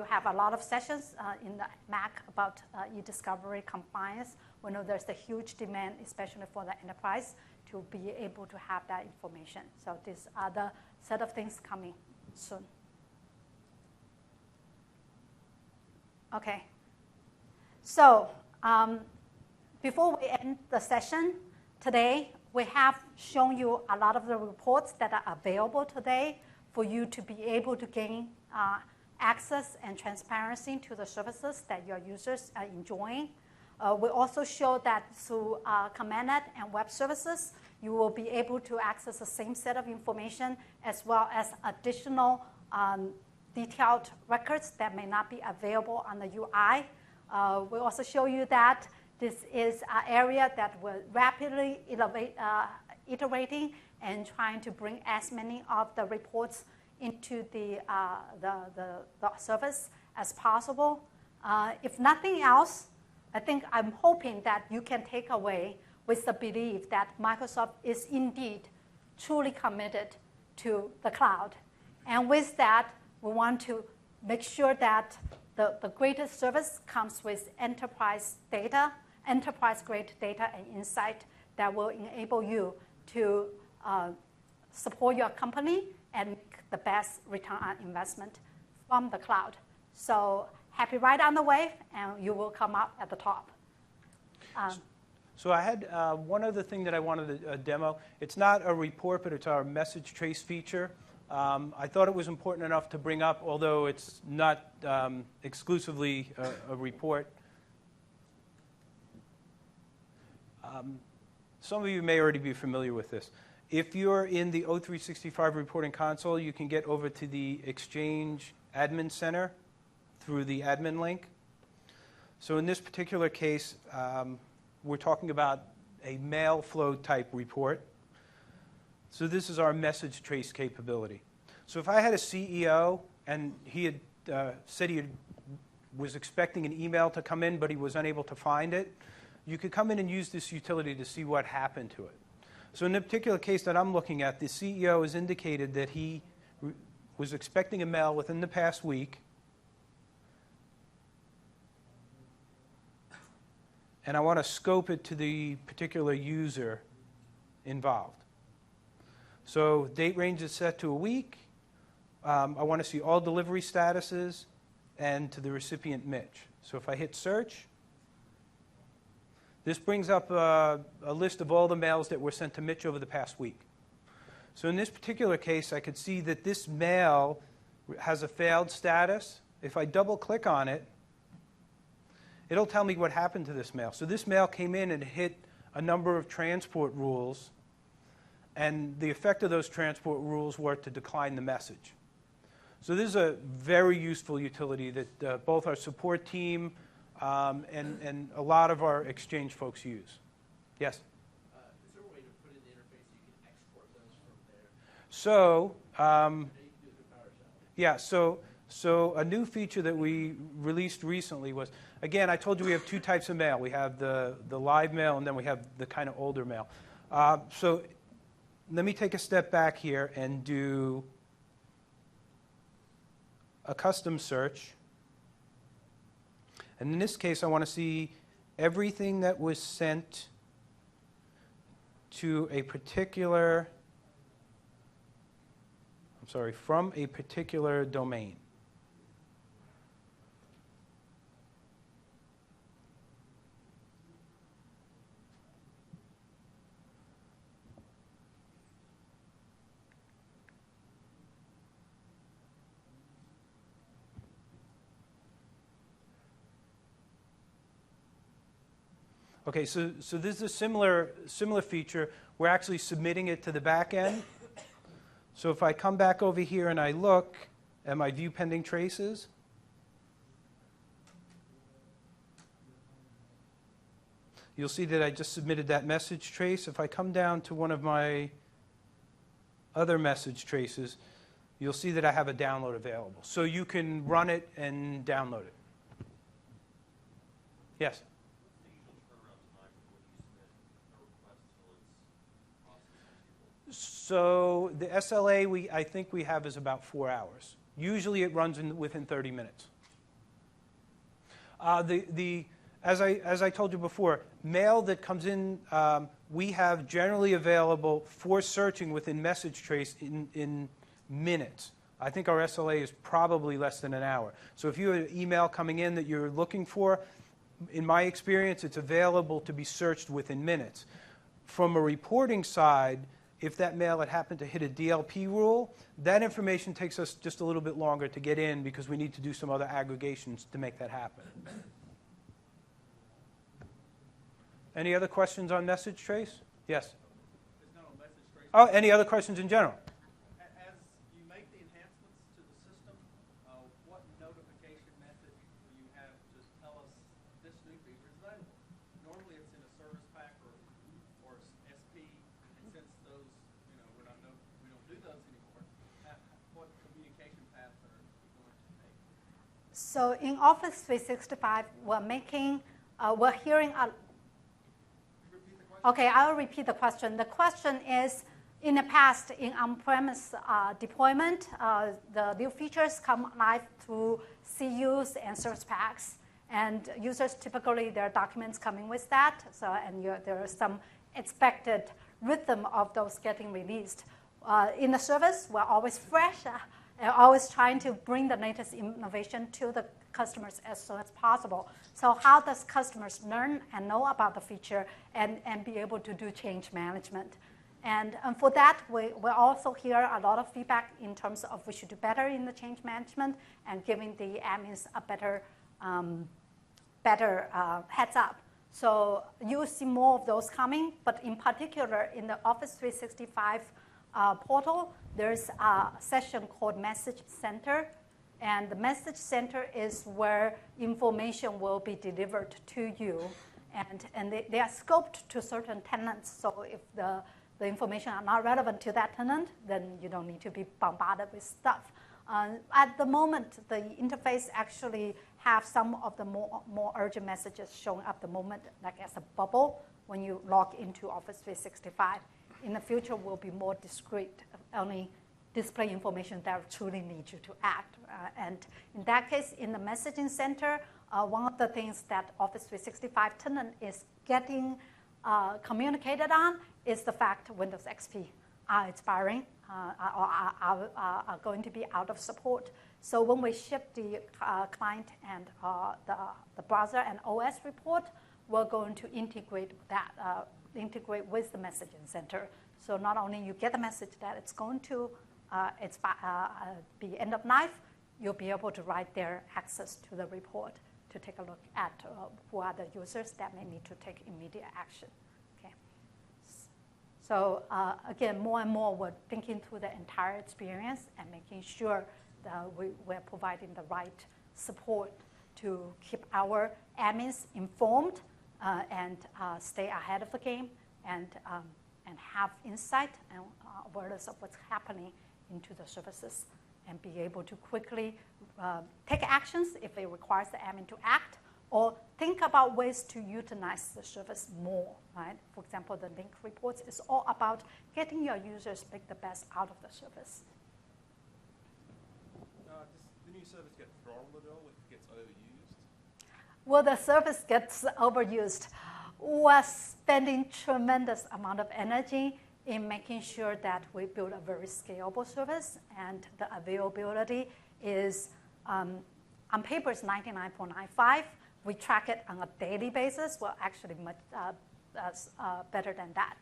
have a lot of sessions in the MAC about e-discovery compliance. We know there's a huge demand, especially for the enterprise, to be able to have that information. So these are the set of things coming soon. Okay. So before we end the session today, we have shown you a lot of the reports that are available today for you to be able to gain access and transparency to the services that your users are enjoying. We also show that through CommandNet and web services, you will be able to access the same set of information as well as additional detailed records that may not be available on the UI. We also show you that this is an area that we're rapidly iterating and trying to bring as many of the reports into the service as possible. If nothing else, I think I'm hoping that you can take away with the belief that Microsoft is indeed truly committed to the cloud. And with that, we want to make sure that the greatest service comes with enterprise data, enterprise-grade data and insight that will enable you to support your company and make the best return on investment from the cloud. So happy ride on the wave, and you will come up at the top. So I had one other thing that I wanted to demo. It's not a report, but it's our message trace feature. I thought it was important enough to bring up, although it's not exclusively a report. Some of you may already be familiar with this. If you're in the O365 reporting console, you can get over to the Exchange Admin Center through the admin link. So in this particular case, we're talking about a mail flow type report. So this is our message trace capability. So if I had a CEO and he had said he was expecting an email to come in, but he was unable to find it, you could come in and use this utility to see what happened to it. So in the particular case that I'm looking at, the CEO has indicated that he was expecting a mail within the past week, and I want to scope it to the particular user involved. So date range is set to a week. I want to see all delivery statuses and to the recipient Mitch. So if I hit search, this brings up a list of all the mails that were sent to Mitch over the past week. So in this particular case, I could see that this mail has a failed status. If I double click on it, it'll tell me what happened to this mail. So this mail came in and hit a number of transport rules, and the effect of those transport rules were to decline the message. So this is a very useful utility that both our support team and a lot of our Exchange folks use. Yes? Is there a way to put in the interface so you can export those from there? So, You can do it through PowerShell. yeah, so a new feature that we released recently was, again, I told you we have two types of mail. We have the live mail, and then we have the kind of older mail. So let me take a step back here and do a custom search. And in this case, I want to see everything that was sent to a particular, from a particular domain. Okay, so this is a similar feature. We're actually submitting it to the back end. So if I come back over here and I look at my view pending traces, you'll see that I just submitted that message trace. If I come down to one of my other message traces, you'll see that I have a download available. So you can run it and download it. Yes? So the SLA I think we have is about 4 hours. Usually it runs within 30 minutes. As I told you before, mail that comes in, we have generally available for searching within message trace in minutes. I think our SLA is probably less than an hour. So if you have an email coming in that you're looking for, in my experience, it's available to be searched within minutes. From a reporting side, if that mail had happened to hit a DLP rule, that information takes us just a little bit longer to get in because we need to do some other aggregations to make that happen. Any other questions on message trace? Yes? It's not a message trace. Oh, any other questions in general? As you make the enhancements to the system, what notification method will you have to tell us this new feature is available? Normally it's in a service pack or SP, and since those, we don't do those anymore, what communication paths are you going to take? So in Office 365, we're hearing a... Repeat the question. Okay, I'll repeat the question. The question is, In the past, in on-premise deployment, the new features come live through CUs and service packs. And users typically, their documents coming with that. So, and there is some expected rhythm of those getting released. In the service, we're always fresh, and always trying to bring the latest innovation to the customers as soon as possible. So how does customers learn and know about the feature and be able to do change management? And for that, we also hear a lot of feedback in terms of we should do better in the change management and giving the admins a better heads up. So you'll see more of those coming, but in particular, in the Office 365 portal, there's a session called Message Center. And the Message Center is where information will be delivered to you. And they are scoped to certain tenants. So if the information are not relevant to that tenant, then you don't need to be bombarded with stuff. At the moment, the interface actually have some of the more urgent messages showing up the moment, like as a bubble when you log into Office 365. In the future, will be more discrete, only display information that truly needs you to act. And in that case, in the messaging center, one of the things that Office 365 tenant is getting communicated on is the fact Windows XP are expiring or are going to be out of support. So when we ship the client and the browser and OS report, we're going to integrate that, integrate with the messaging center. So not only you get the message that it's going to be end of life, you'll be able to write their access to the report to take a look at who are the users that may need to take immediate action. Okay. So again, more and more we're thinking through the entire experience and making sure that we're providing the right support to keep our admins informed and stay ahead of the game and have insight and awareness of what's happening into the services and be able to quickly take actions if it requires the admin to act, or think about ways to utilize the service more, right? For example, the link reports is all about getting your users make the best out of the service. Does the new service get throttled at all if it gets overused? Well, the service gets overused. We're spending tremendous amount of energy in making sure that we build a very scalable service, and the availability is, on paper, is 99.95. We track it on a daily basis. Well, actually much better than that.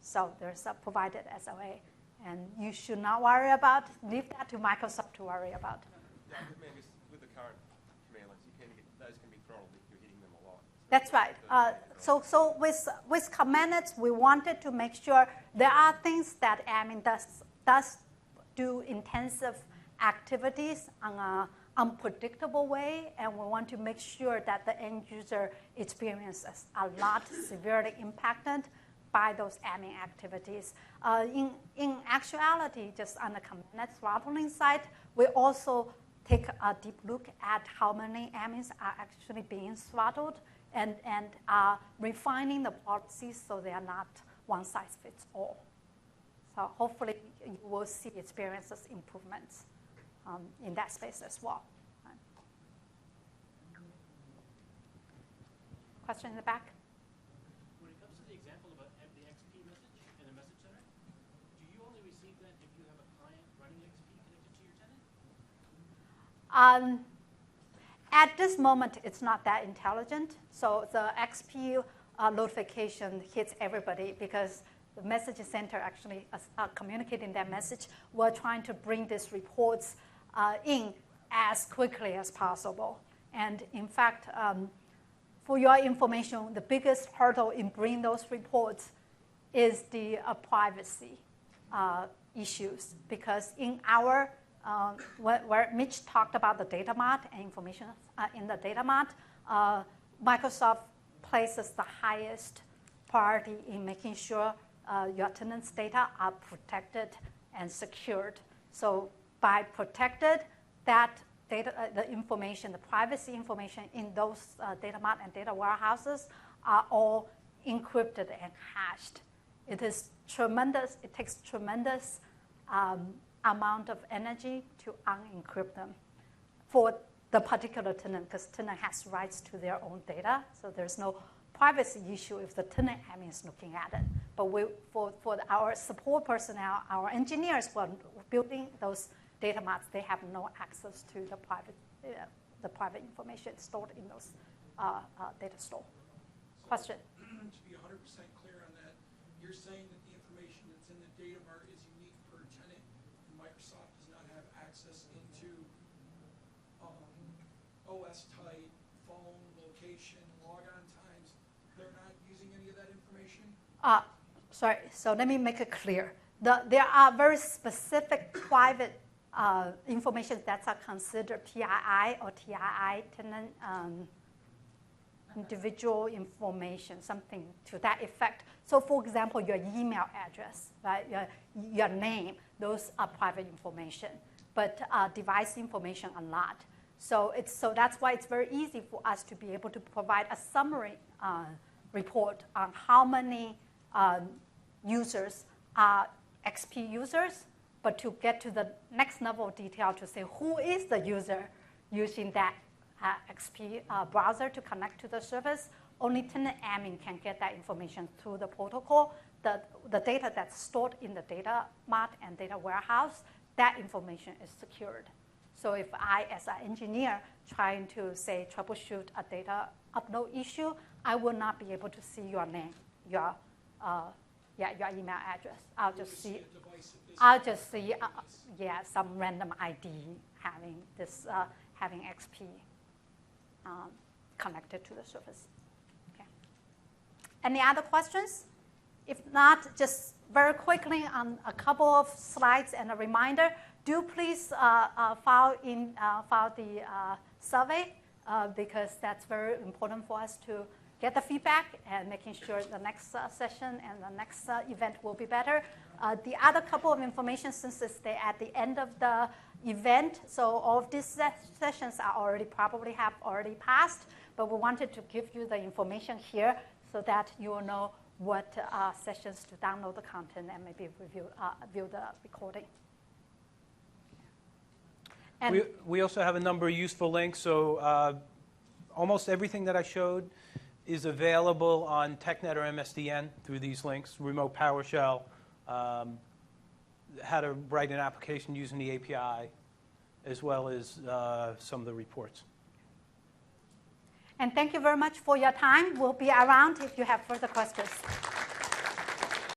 So there's a provided SLA, and you should not worry about, leave that to Microsoft to worry about. Yeah, I mean, with the current command lines, those can be throttled if you're hitting them a lot. That's right. So with command lines, we wanted to make sure there are things that admin does do intensive activities on an unpredictable way, and we want to make sure that the end user experiences are not severely impacted by those admin activities. In actuality, just on the command throttling side, we also take a deep look at how many admins are actually being throttled and are refining the policies so they are not one size fits all. So hopefully you will see experiences improvements in that space as well. Question in the back? When it comes to the example of the XP message in the message center, do you only receive that if you have a client running XP connected to your tenant? At this moment, it's not that intelligent. So the XP notification hits everybody because the message center actually communicating that message. We're trying to bring these reports in as quickly as possible. And in fact, for your information, the biggest hurdle in bringing those reports is the privacy issues. Because in our, where Mitch talked about the data mart and information in the data mart, Microsoft places the highest priority in making sure your tenants' data are protected and secured. So by protected, that data, the information, the privacy information in those data mart and data warehouses are all encrypted and hashed. It is takes tremendous amount of energy to unencrypt them for the particular tenant, because tenant has rights to their own data, so there's no privacy issue if the tenant admin is looking at it. But for our support personnel, our engineers who are building those data marts, they have no access to the private information stored in those data store. Question? To be 100% clear on that, you're saying that the information that's in the data mart is unique per tenant, and Microsoft does not have access into OS type, phone, location, logon times. They're not using any of that information? Sorry, so let me make it clear. There are very specific private information that are considered PII or TII, tenant individual information, something to that effect. So for example, your email address, right, your name, those are private information, but device information are not. So that's why it's very easy for us to be able to provide a summary report on how many users are XP users, but to get to the next level of detail to say who is the user using that XP browser to connect to the service, only tenant admin can get that information through the protocol. The data that's stored in the data mart and data warehouse, that information is secured. So if I, as an engineer, trying to, say, troubleshoot a data upload issue, I will not be able to see your name, your email address. I'll just see some random ID having this having XP connected to the service. Okay. Any other questions? If not, just very quickly on a couple of slides and a reminder. Do please file the survey because that's very important for us to get the feedback and making sure the next session and the next event will be better. The other couple of information, since it's at the end of the event, so all of these sessions are probably have already passed, but we wanted to give you the information here so that you will know what sessions to download the content and maybe view the recording. And we also have a number of useful links. So almost everything that I showed is available on TechNet or MSDN through these links. Remote PowerShell, how to write an application using the API, as well as some of the reports. And thank you very much for your time. We'll be around if you have further questions.